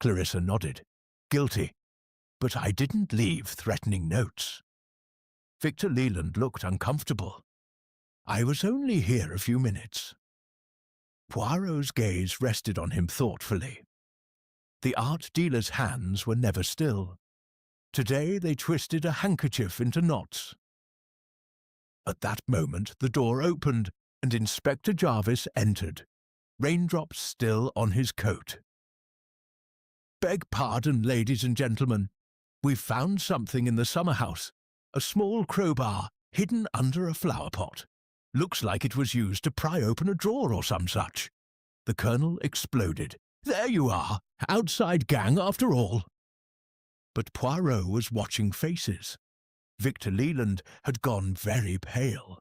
Clarissa nodded. Guilty. But I didn't leave threatening notes. Victor Leland looked uncomfortable. I was only here a few minutes. Poirot's gaze rested on him thoughtfully. The art dealer's hands were never still. Today they twisted a handkerchief into knots. At that moment the door opened, and Inspector Jarvis entered, raindrops still on his coat. "Beg pardon, ladies and gentlemen. We've found something in the summer house, a small crowbar hidden under a flower pot. Looks like it was used to pry open a drawer or some such." The Colonel exploded. "There you are, outside gang after all." But Poirot was watching faces. Victor Leland had gone very pale.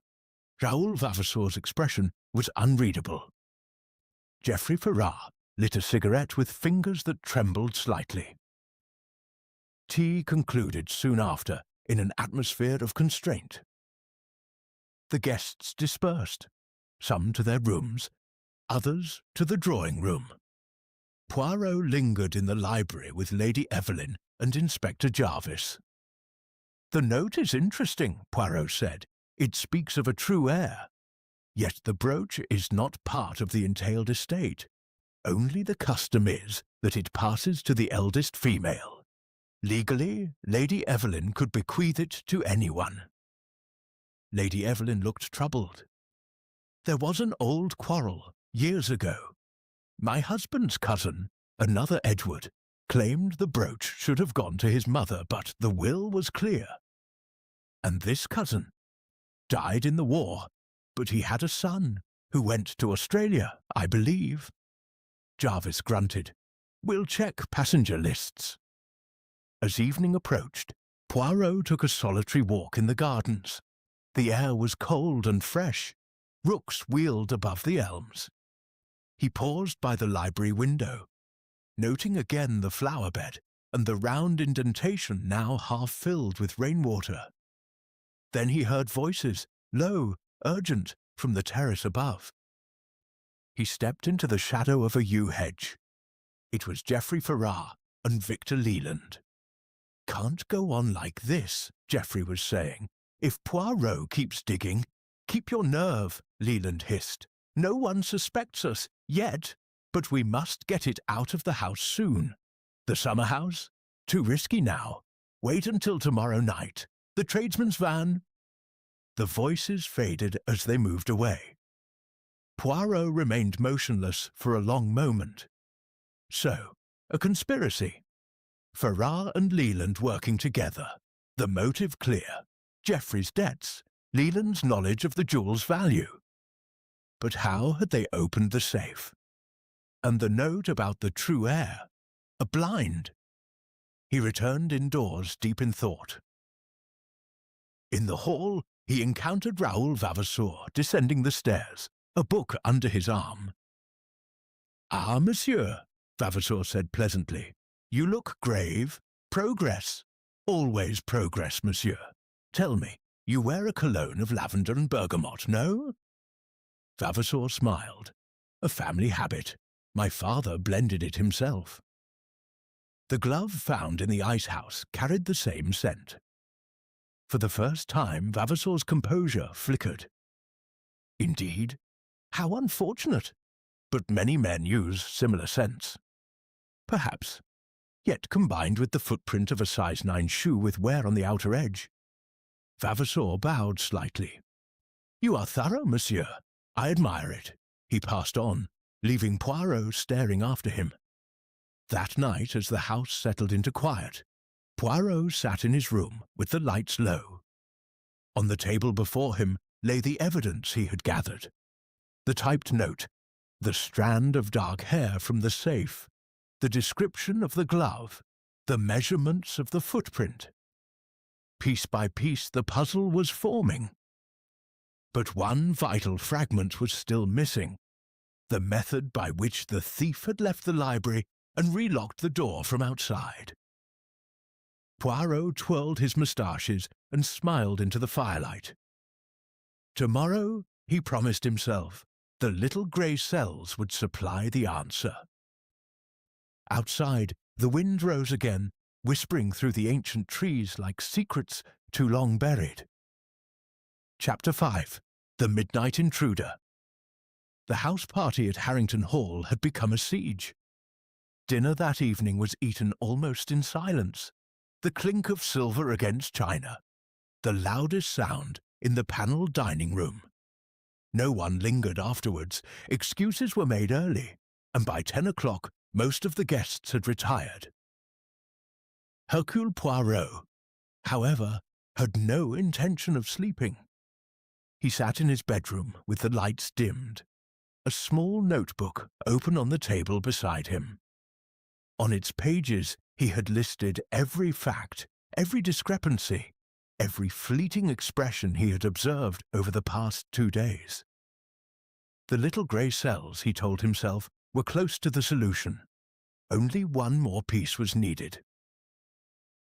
Raoul Vavasour's expression was unreadable. Geoffrey Farrar lit a cigarette with fingers that trembled slightly. Tea concluded soon after in an atmosphere of constraint. The guests dispersed, some to their rooms, others to the drawing-room. Poirot lingered in the library with Lady Evelyn and Inspector Jarvis. "The note is interesting," Poirot said. "It speaks of a true heir. Yet the brooch is not part of the entailed estate. Only the custom is that it passes to the eldest female. Legally, Lady Evelyn could bequeath it to anyone." Lady Evelyn looked troubled. "There was an old quarrel, years ago. My husband's cousin, another Edward, claimed the brooch should have gone to his mother, but the will was clear. And this cousin died in the war, but he had a son who went to Australia, I believe." Jarvis grunted. "We'll check passenger lists." As evening approached, Poirot took a solitary walk in the gardens. The air was cold and fresh. Rooks wheeled above the elms. He paused by the library window, noting again the flower bed and the round indentation now half filled with rainwater. Then he heard voices, low, urgent, from the terrace above. He stepped into the shadow of a yew hedge. It was Geoffrey Farrar and Victor Leland. "Can't go on like this," Geoffrey was saying. "If Poirot keeps digging—" "Keep your nerve," Leland hissed. "No one suspects us, yet, but we must get it out of the house soon. The summer house? Too risky now. Wait until tomorrow night. The tradesman's van—" The voices faded as they moved away. Poirot remained motionless for a long moment. So, a conspiracy. Farrar and Leland working together. The motive clear. Geoffrey's debts. Leland's knowledge of the jewel's value. But how had they opened the safe? And the note about the true heir? A blind? He returned indoors, deep in thought. In the hall, he encountered Raoul Vavasour descending the stairs, a book under his arm. "Ah, monsieur," Vavasour said pleasantly. "You look grave. Progress. Always progress, monsieur. Tell me, you wear a cologne of lavender and bergamot, no?" Vavasour smiled. "A family habit. My father blended it himself." The glove found in the ice-house carried the same scent. For the first time, Vavasour's composure flickered. Indeed? How unfortunate! But many men use similar scents. Perhaps. Yet combined with the footprint of a size 9 shoe with wear on the outer edge. Vavasour bowed slightly. "You are thorough, monsieur. I admire it." He passed on, leaving Poirot staring after him. That night, as the house settled into quiet, Poirot sat in his room with the lights low. On the table before him lay the evidence he had gathered. The typed note, the strand of dark hair from the safe, the description of the glove, the measurements of the footprint. Piece by piece the puzzle was forming. But one vital fragment was still missing, the method by which the thief had left the library and relocked the door from outside. Poirot twirled his moustaches and smiled into the firelight. Tomorrow, he promised himself, the little grey cells would supply the answer. Outside, the wind rose again, whispering through the ancient trees like secrets too long buried. Chapter 5. The Midnight Intruder. The house party at Harrington Hall had become a siege. Dinner that evening was eaten almost in silence. The clink of silver against china. The loudest sound in the panelled dining room. No one lingered afterwards. Excuses were made early, and by 10 o'clock most of the guests had retired. Hercule Poirot, however, had no intention of sleeping. He sat in his bedroom with the lights dimmed, a small notebook open on the table beside him. On its pages he had listed every fact, every discrepancy, every fleeting expression he had observed over the past 2 days. The little grey cells, he told himself, were close to the solution. Only one more piece was needed.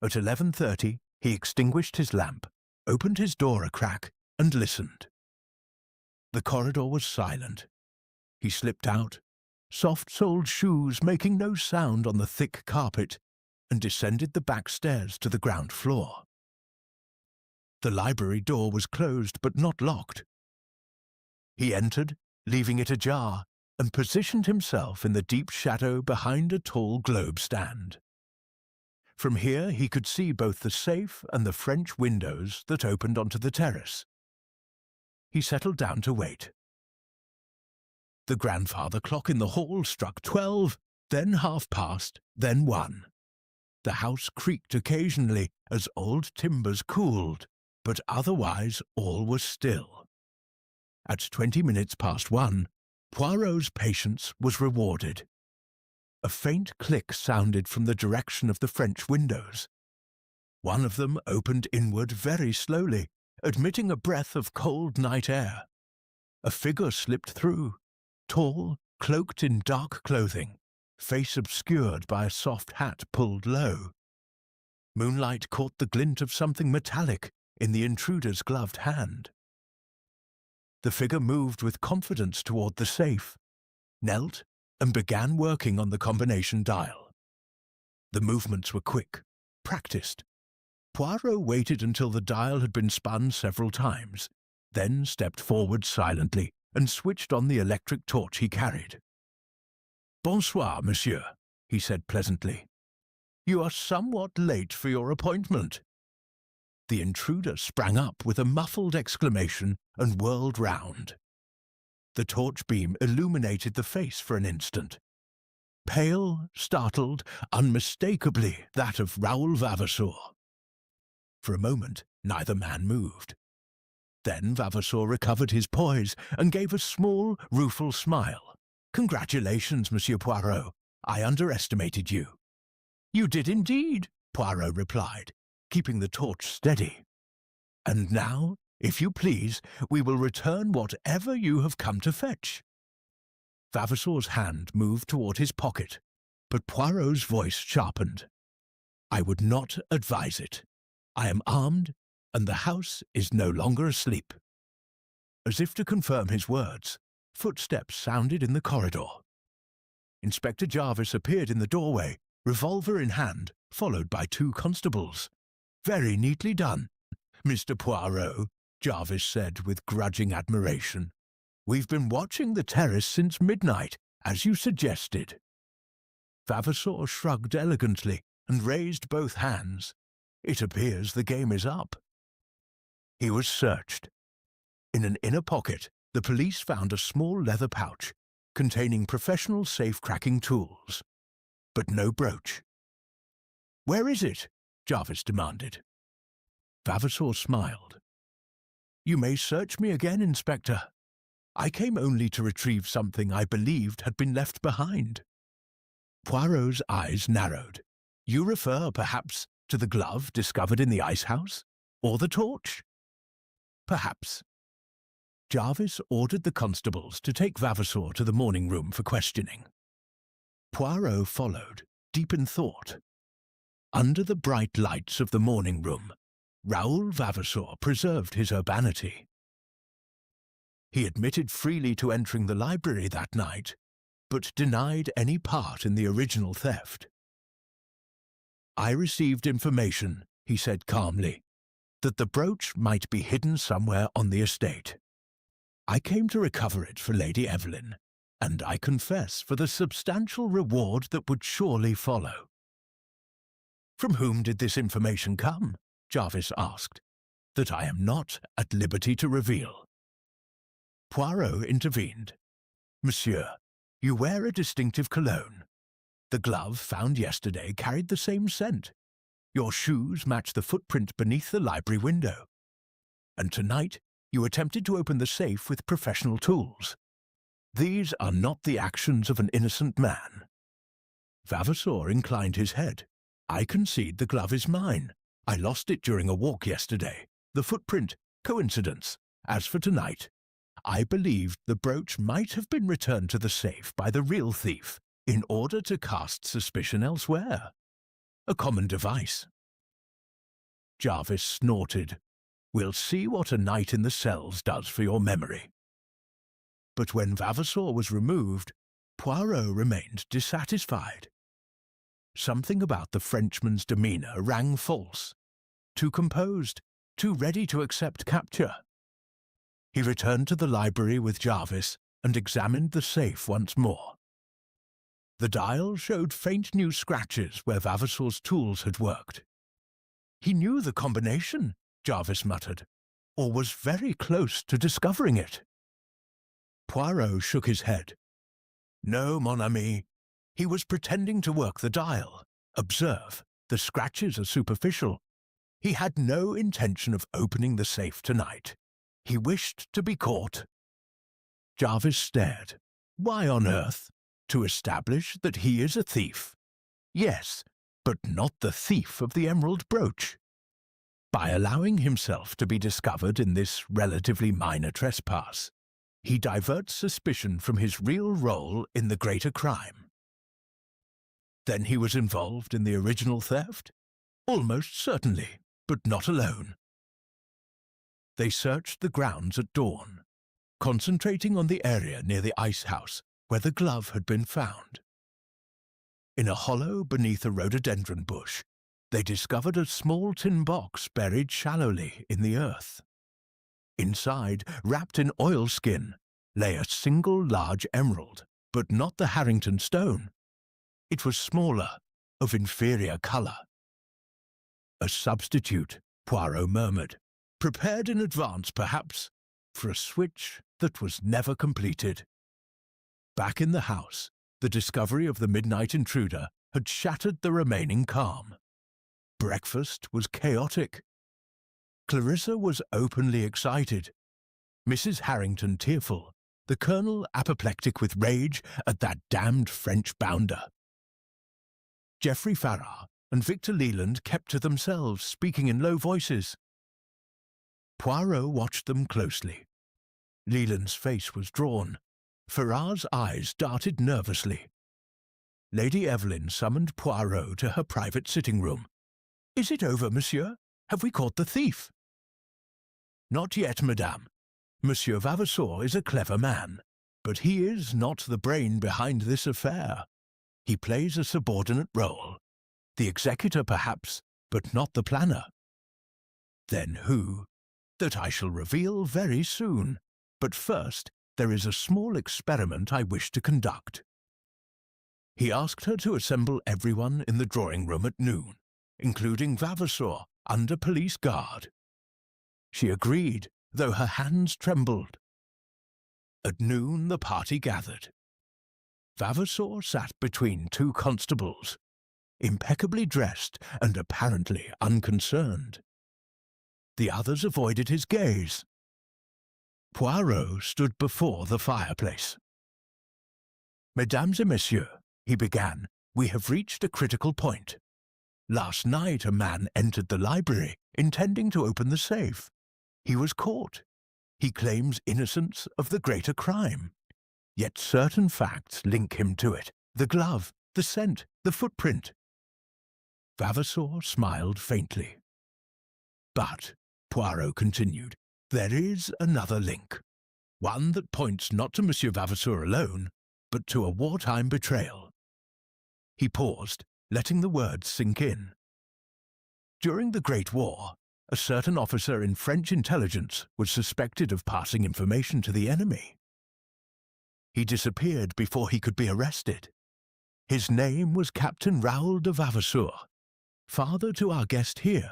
At 11:30, he extinguished his lamp, opened his door a crack, and listened. The corridor was silent. He slipped out, soft-soled shoes making no sound on the thick carpet, and descended the back stairs to the ground floor. The library door was closed but not locked. He entered, leaving it ajar, and positioned himself in the deep shadow behind a tall globe stand. From here he could see both the safe and the French windows that opened onto the terrace. He settled down to wait. The grandfather clock in the hall struck 12, then 1:30, then 1. The house creaked occasionally as old timbers cooled, but otherwise all was still. At 20 minutes past 1, Poirot's patience was rewarded. A faint click sounded from the direction of the French windows. One of them opened inward very slowly, admitting a breath of cold night air. A figure slipped through, tall, cloaked in dark clothing, face obscured by a soft hat pulled low. Moonlight caught the glint of something metallic in the intruder's gloved hand. The figure moved with confidence toward the safe, knelt, and began working on the combination dial. The movements were quick, practiced. Poirot waited until the dial had been spun several times, then stepped forward silently and switched on the electric torch he carried. "Bonsoir, monsieur," he said pleasantly. "You are somewhat late for your appointment." The intruder sprang up with a muffled exclamation and whirled round. The torch beam illuminated the face for an instant. Pale, startled, unmistakably that of Raoul Vavasour. For a moment, neither man moved. Then Vavasour recovered his poise and gave a small, rueful smile. "Congratulations, Monsieur Poirot. I underestimated you." "You did indeed," Poirot replied, keeping the torch steady. "And now, if you please, we will return whatever you have come to fetch." Vavasour's hand moved toward his pocket, but Poirot's voice sharpened. "I would not advise it. I am armed, and the house is no longer asleep." As if to confirm his words, footsteps sounded in the corridor. Inspector Jarvis appeared in the doorway, revolver in hand, followed by 2 constables. "Very neatly done, Mr. Poirot," Jarvis said with grudging admiration. "We've been watching the terrace since midnight, as you suggested." Vavasour shrugged elegantly and raised both hands. "It appears the game is up." He was searched. In an inner pocket, the police found a small leather pouch containing professional safe-cracking tools, but no brooch. "Where is it?" Jarvis demanded. Vavasour smiled. "You may search me again, Inspector. I came only to retrieve something I believed had been left behind." Poirot's eyes narrowed. "You refer, perhaps, to the glove discovered in the ice house? Or the torch?" "Perhaps." Jarvis ordered the constables to take Vavasour to the morning room for questioning. Poirot followed, deep in thought. Under the bright lights of the morning room, Raoul Vavasour preserved his urbanity. He admitted freely to entering the library that night, but denied any part in the original theft. "I received information," he said calmly, "that the brooch might be hidden somewhere on the estate. I came to recover it for Lady Evelyn, and I confess for the substantial reward that would surely follow." "From whom did this information come?" Jarvis asked. that I am not at liberty to reveal. Poirot intervened. Monsieur, you wear a distinctive cologne. The glove found yesterday carried the same scent. Your shoes match the footprint beneath the library window. And tonight, you attempted to open the safe with professional tools. These are not the actions of an innocent man. Vavasour inclined his head. I concede the glove is mine. I lost it during a walk yesterday. The footprint, coincidence. As for tonight, I believed the brooch might have been returned to the safe by the real thief in order to cast suspicion elsewhere. A common device. Jarvis snorted. We'll see what a night in the cells does for your memory. But when Vavasour was removed, Poirot remained dissatisfied. Something about the Frenchman's demeanour rang false. Too composed, too ready to accept capture. He returned to the library with Jarvis and examined the safe once more. The dial showed faint new scratches where Vavasour's tools had worked. He knew the combination, Jarvis muttered, or was very close to discovering it. Poirot shook his head. No, mon ami. He was pretending to work the dial. Observe, the scratches are superficial. He had no intention of opening the safe tonight. He wished to be caught. Jarvis stared. Why on earth? To establish that he is a thief. Yes, but not the thief of the emerald brooch. By allowing himself to be discovered in this relatively minor trespass, he diverts suspicion from his real role in the greater crime. Then he was involved in the original theft? Almost certainly, but not alone. They searched the grounds at dawn, concentrating on the area near the ice house where the glove had been found. In a hollow beneath a rhododendron bush, they discovered a small tin box buried shallowly in the earth. Inside, wrapped in oilskin, lay a single large emerald, but not the Harrington stone. It was smaller, of inferior colour. A substitute, Poirot murmured, prepared in advance, perhaps, for a switch that was never completed. Back in the house, the discovery of the midnight intruder had shattered the remaining calm. Breakfast was chaotic. Clarissa was openly excited, Mrs. Harrington tearful, the Colonel apoplectic with rage at that damned French bounder. Geoffrey Farrar and Victor Leland kept to themselves, speaking in low voices. Poirot watched them closely. Leland's face was drawn. Farrar's eyes darted nervously. Lady Evelyn summoned Poirot to her private sitting room. Is it over, monsieur? Have we caught the thief? Not yet, madame. Monsieur Vavasour is a clever man, but he is not the brain behind this affair. He plays a subordinate role. The executor, perhaps, but not the planner. Then who? That I shall reveal very soon. But first, there is a small experiment I wish to conduct. He asked her to assemble everyone in the drawing-room at noon, including Vavasour, under police guard. She agreed, though her hands trembled. At noon the party gathered. Vavasour sat between two constables, impeccably dressed and apparently unconcerned. The others avoided his gaze. Poirot stood before the fireplace. Mesdames et messieurs, he began, we have reached a critical point. Last night a man entered the library, intending to open the safe. He was caught. He claims innocence of the greater crime. Yet certain facts link him to it. The glove, the scent, the footprint. Vavasour smiled faintly. But, Poirot continued, there is another link. One that points not to Monsieur Vavasour alone, but to a wartime betrayal. He paused, letting the words sink in. During the Great War, a certain officer in French intelligence was suspected of passing information to the enemy. He disappeared before he could be arrested. His name was Captain Raoul de Vavasour, father to our guest here.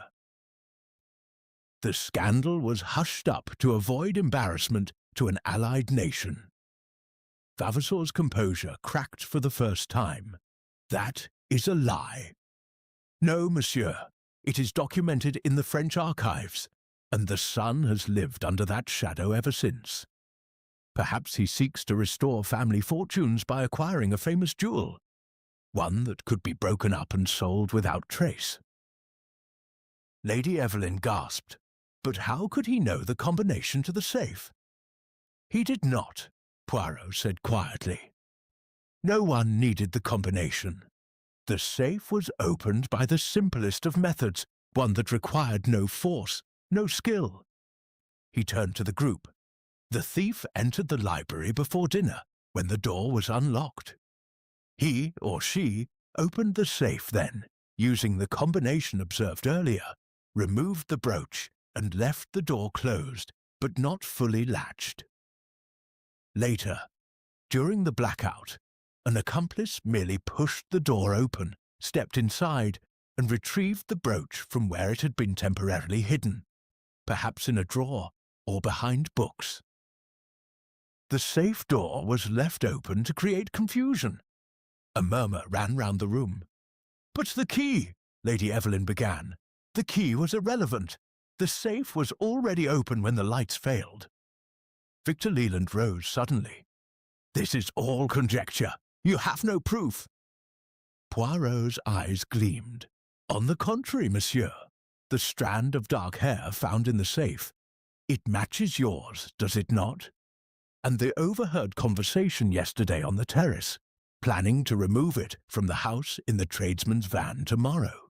The scandal was hushed up to avoid embarrassment to an allied nation. Vavasor's composure cracked for the first time. That is a lie. No, monsieur. It is documented in the French archives, and the son has lived under that shadow ever since. Perhaps he seeks to restore family fortunes by acquiring a famous jewel, one that could be broken up and sold without trace. Lady Evelyn gasped. But how could he know the combination to the safe? He did not, Poirot said quietly. No one needed the combination. The safe was opened by the simplest of methods, one that required no force, no skill. He turned to the group. The thief entered the library before dinner, when the door was unlocked. He, or she, opened the safe then, using the combination observed earlier, removed the brooch, and left the door closed, but not fully latched. Later, during the blackout, an accomplice merely pushed the door open, stepped inside, and retrieved the brooch from where it had been temporarily hidden, perhaps in a drawer or behind books. The safe door was left open to create confusion. A murmur ran round the room. "But the key," Lady Evelyn began. "The key was irrelevant. The safe was already open when the lights failed." Victor Leland rose suddenly. "This is all conjecture. You have no proof." Poirot's eyes gleamed. "On the contrary, monsieur. The strand of dark hair found in the safe. It matches yours, does it not? And the overheard conversation yesterday on the terrace, planning to remove it from the house in the tradesman's van tomorrow."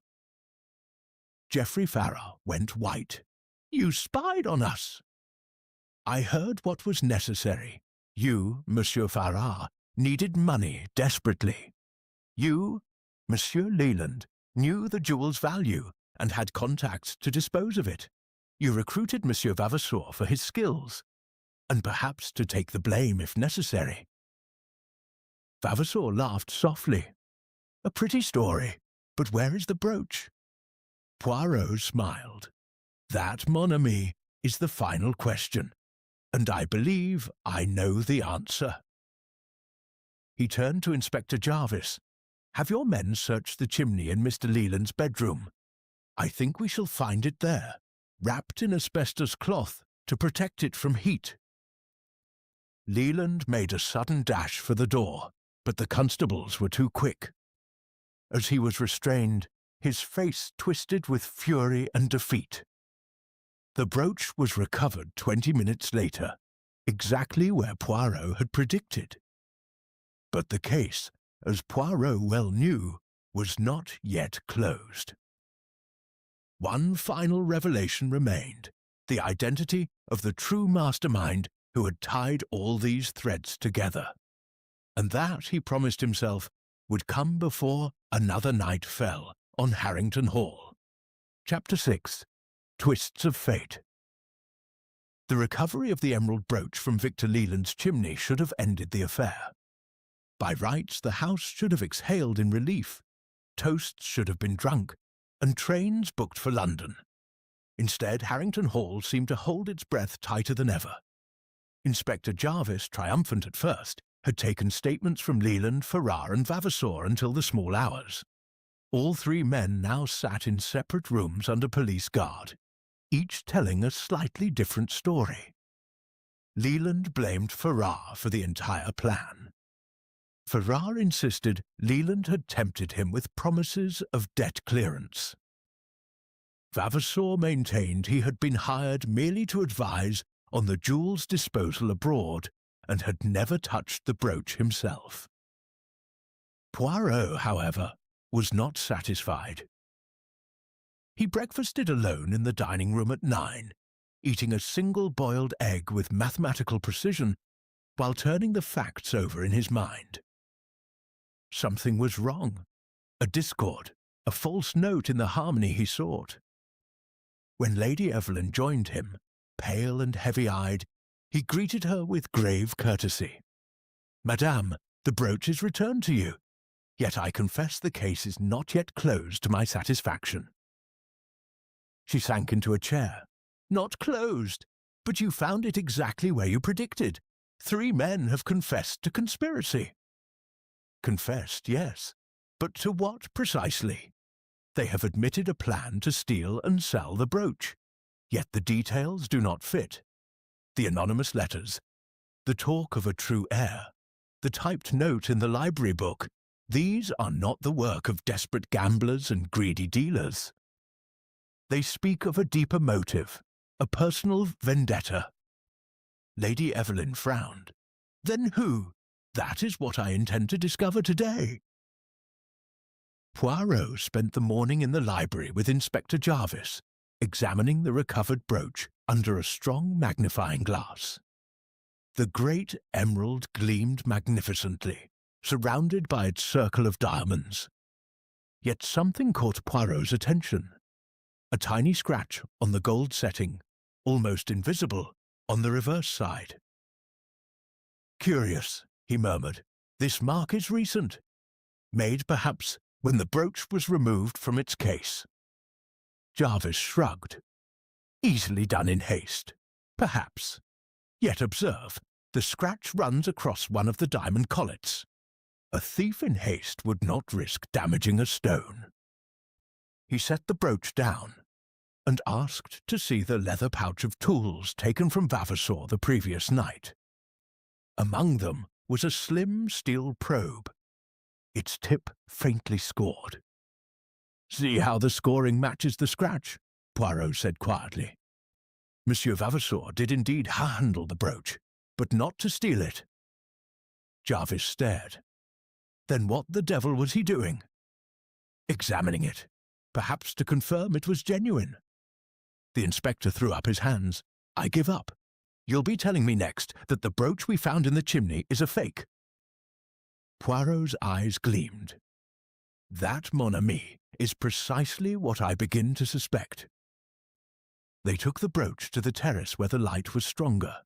Geoffrey Farrar went white. "You spied on us." "I heard what was necessary. You, Monsieur Farrar, needed money desperately. You, Monsieur Leland, knew the jewel's value and had contacts to dispose of it. You recruited Monsieur Vavasour for his skills, and perhaps to take the blame if necessary." Vavasour laughed softly. "A pretty story, but where is the brooch?" Poirot smiled. "That, mon ami, is the final question, and I believe I know the answer." He turned to Inspector Jarvis. "Have your men searched the chimney in Mr. Leland's bedroom? I think we shall find it there, wrapped in asbestos cloth to protect it from heat." Leland made a sudden dash for the door, but the constables were too quick. As he was restrained, his face twisted with fury and defeat. The brooch was recovered 20 minutes later, exactly where Poirot had predicted. But the case, as Poirot well knew, was not yet closed. One final revelation remained, the identity of the true mastermind who had tied all these threads together. And that, he promised himself, would come before another night fell on Harrington Hall. Chapter 6. Twists of Fate. The recovery of the emerald brooch from Victor Leland's chimney should have ended the affair. By rights, the house should have exhaled in relief, toasts should have been drunk, and trains booked for London. Instead, Harrington Hall seemed to hold its breath tighter than ever. Inspector Jarvis, triumphant at first, had taken statements from Leland, Farrar, and Vavasour until the small hours. All three men now sat in separate rooms under police guard, each telling a slightly different story. Leland blamed Farrar for the entire plan. Farrar insisted Leland had tempted him with promises of debt clearance. Vavasour maintained he had been hired merely to advise on the jewel's disposal abroad and had never touched the brooch himself. Poirot, however, was not satisfied. He breakfasted alone in the dining room at 9, eating a single boiled egg with mathematical precision while turning the facts over in his mind. Something was wrong, a discord, a false note in the harmony he sought. When Lady Evelyn joined him, pale and heavy-eyed, he greeted her with grave courtesy. "Madame, the brooch is returned to you, yet I confess the case is not yet closed to my satisfaction." She sank into a chair. Not closed, but you found it exactly where you predicted. 3 men have confessed to conspiracy. Confessed, yes. But to what precisely? They have admitted a plan to steal and sell the brooch. Yet the details do not fit. The anonymous letters, the talk of a true heir, the typed note in the library book, these are not the work of desperate gamblers and greedy dealers. They speak of a deeper motive, a personal vendetta. Lady Evelyn frowned. Then who? That is what I intend to discover today. Poirot spent the morning in the library with Inspector Jarvis, examining the recovered brooch under a strong magnifying glass. The great emerald gleamed magnificently, surrounded by its circle of diamonds. Yet something caught Poirot's attention. A tiny scratch on the gold setting, almost invisible, on the reverse side. Curious, he murmured. This mark is recent. Made, perhaps, when the brooch was removed from its case. Jarvis shrugged. Easily done in haste. Perhaps. Yet observe, the scratch runs across one of the diamond collets. A thief in haste would not risk damaging a stone. He set the brooch down and asked to see the leather pouch of tools taken from Vavasour the previous night. Among them was a slim steel probe, its tip faintly scored. "See how the scoring matches the scratch," Poirot said quietly. Monsieur Vavasour did indeed handle the brooch, but not to steal it. Jarvis stared. Then what the devil was he doing? Examining it, perhaps to confirm it was genuine. The inspector threw up his hands. "I give up. You'll be telling me next that the brooch we found in the chimney is a fake." Poirot's eyes gleamed. "That, mon ami, is precisely what I begin to suspect." They took the brooch to the terrace where the light was stronger.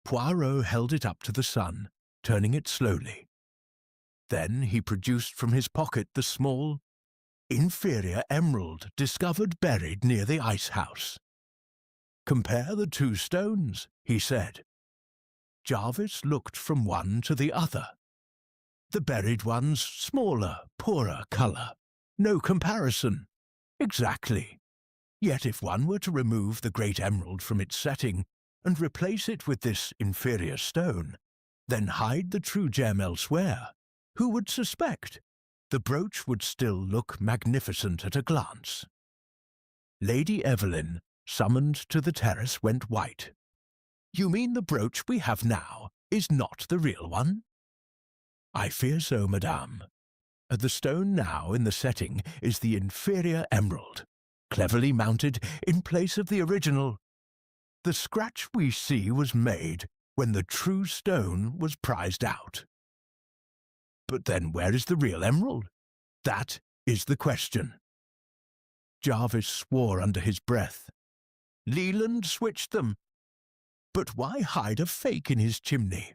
Poirot held it up to the sun, turning it slowly. Then he produced from his pocket the small, inferior emerald discovered buried near the ice house. "Compare the 2 stones," he said. Jarvis looked from one to the other. The buried one's smaller, poorer colour. No comparison. Exactly. Yet if one were to remove the great emerald from its setting and replace it with this inferior stone, then hide the true gem elsewhere, who would suspect? The brooch would still look magnificent at a glance. Lady Evelyn, summoned to the terrace, went white. "You mean the brooch we have now is not the real one?" "I fear so, madame. The stone now in the setting is the inferior emerald, cleverly mounted in place of the original. The scratch we see was made when the true stone was prized out." "But then where is the real emerald? That is the question." Jarvis swore under his breath. "Leland switched them. But why hide a fake in his chimney?"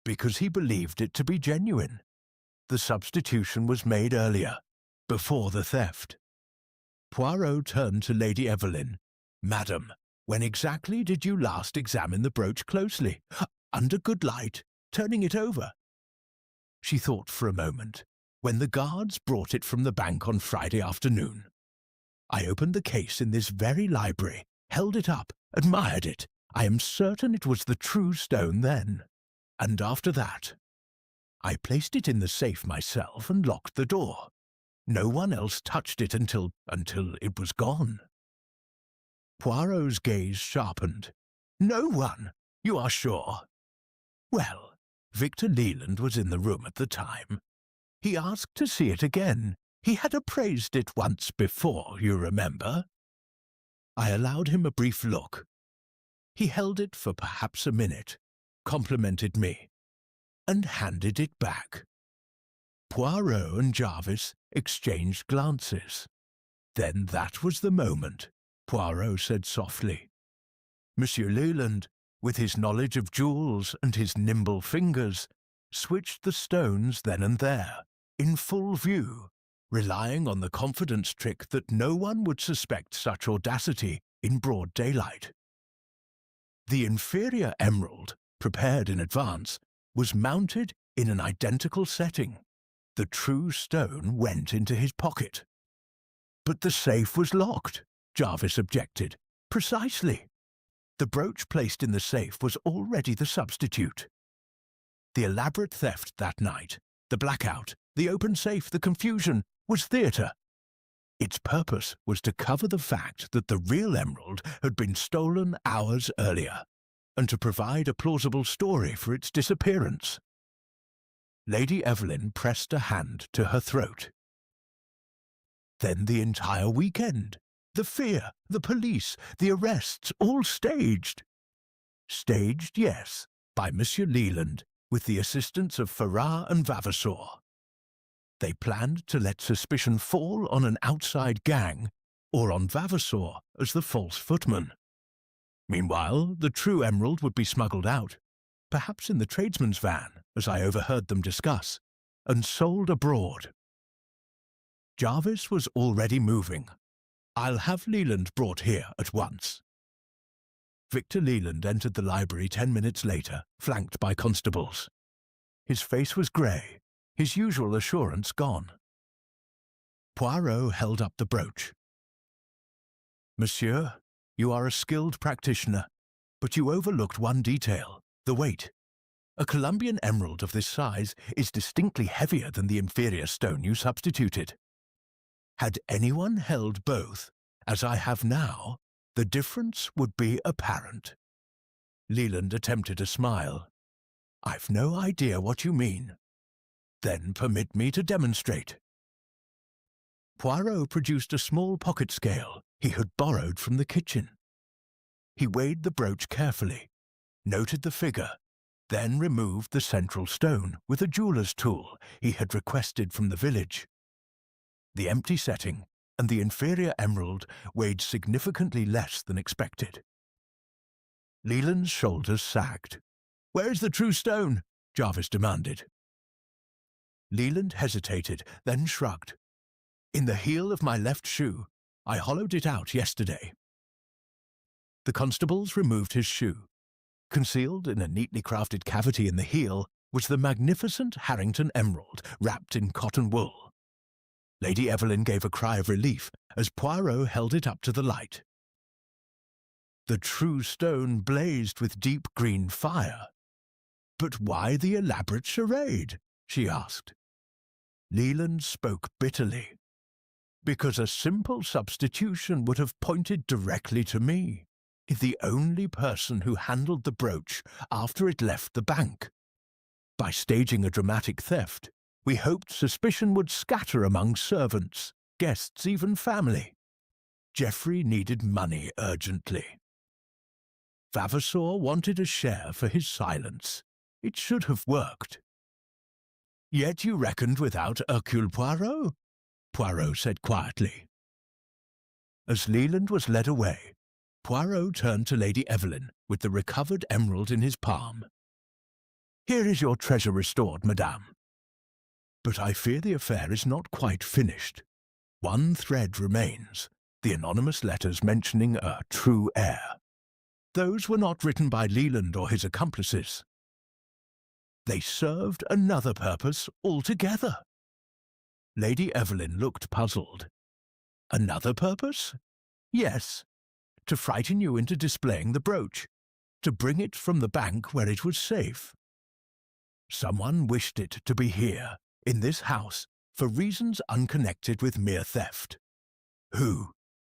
"Because he believed it to be genuine. The substitution was made earlier, before the theft." Poirot turned to Lady Evelyn. "Madam, when exactly did you last examine the brooch closely? Under good light, turning it over?" She thought for a moment. "When the guards brought it from the bank on Friday afternoon. I opened the case in this very library, held it up, admired it. I am certain it was the true stone then. And after that, I placed it in the safe myself and locked the door. No one else touched it until it was gone." Poirot's gaze sharpened. "No one? You are sure?" "Well, Victor Leland was in the room at the time. He asked to see it again. He had appraised it once before, you remember. I allowed him a brief look. He held it for perhaps a minute, complimented me, and handed it back." Poirot and Jarvis exchanged glances. "Then that was the moment," Poirot said softly. "Monsieur Leland, with his knowledge of jewels and his nimble fingers, switched the stones then and there, in full view, relying on the confidence trick that no one would suspect such audacity in broad daylight. The inferior emerald, prepared in advance, was mounted in an identical setting. The true stone went into his pocket. But the safe was locked, Jarvis objected. Precisely. The brooch placed in the safe was already the substitute. The elaborate theft that night, the blackout, the open safe, the confusion, was theatre. Its purpose was to cover the fact that the real emerald had been stolen hours earlier, and to provide a plausible story for its disappearance. Lady Evelyn pressed a hand to her throat. Then the entire weekend. The fear, the police, the arrests, all staged. Staged, yes, by Monsieur Leland, with the assistance of Farrar and Vavasour. They planned to let suspicion fall on an outside gang, or on Vavasour as the false footman. Meanwhile, the true emerald would be smuggled out, perhaps in the tradesman's van, as I overheard them discuss, and sold abroad. Jarvis was already moving. I'll have Leland brought here at once. Victor Leland entered the library 10 minutes later, flanked by constables. His face was grey, his usual assurance gone. Poirot held up the brooch. Monsieur, you are a skilled practitioner, but you overlooked one detail, the weight. A Colombian emerald of this size is distinctly heavier than the inferior stone you substituted. Had anyone held both, as I have now, the difference would be apparent. Leland attempted a smile. I've no idea what you mean. Then permit me to demonstrate. Poirot produced a small pocket scale he had borrowed from the kitchen. He weighed the brooch carefully, noted the figure, then removed the central stone with a jeweller's tool he had requested from the village. The empty setting and the inferior emerald weighed significantly less than expected. Leland's shoulders sagged. "Where is the true stone?" Jarvis demanded. Leland hesitated, then shrugged. "In the heel of my left shoe. I hollowed it out yesterday." The constables removed his shoe. Concealed in a neatly crafted cavity in the heel was the magnificent Harrington emerald wrapped in cotton wool. Lady Evelyn gave a cry of relief as Poirot held it up to the light. The true stone blazed with deep green fire. "But why the elaborate charade?" she asked. Leland spoke bitterly. "Because a simple substitution would have pointed directly to me, the only person who handled the brooch after it left the bank. By staging a dramatic theft, we hoped suspicion would scatter among servants, guests, even family. Geoffrey needed money urgently. Vavasour wanted a share for his silence. It should have worked." "Yet you reckoned without Hercule Poirot?" Poirot said quietly. As Leland was led away, Poirot turned to Lady Evelyn with the recovered emerald in his palm. "Here is your treasure restored, madame. But I fear the affair is not quite finished. One thread remains, the anonymous letters mentioning a true heir. Those were not written by Leland or his accomplices. They served another purpose altogether." Lady Evelyn looked puzzled. "Another purpose?" "Yes. To frighten you into displaying the brooch, to bring it from the bank where it was safe. Someone wished it to be here, in this house, for reasons unconnected with mere theft. Who?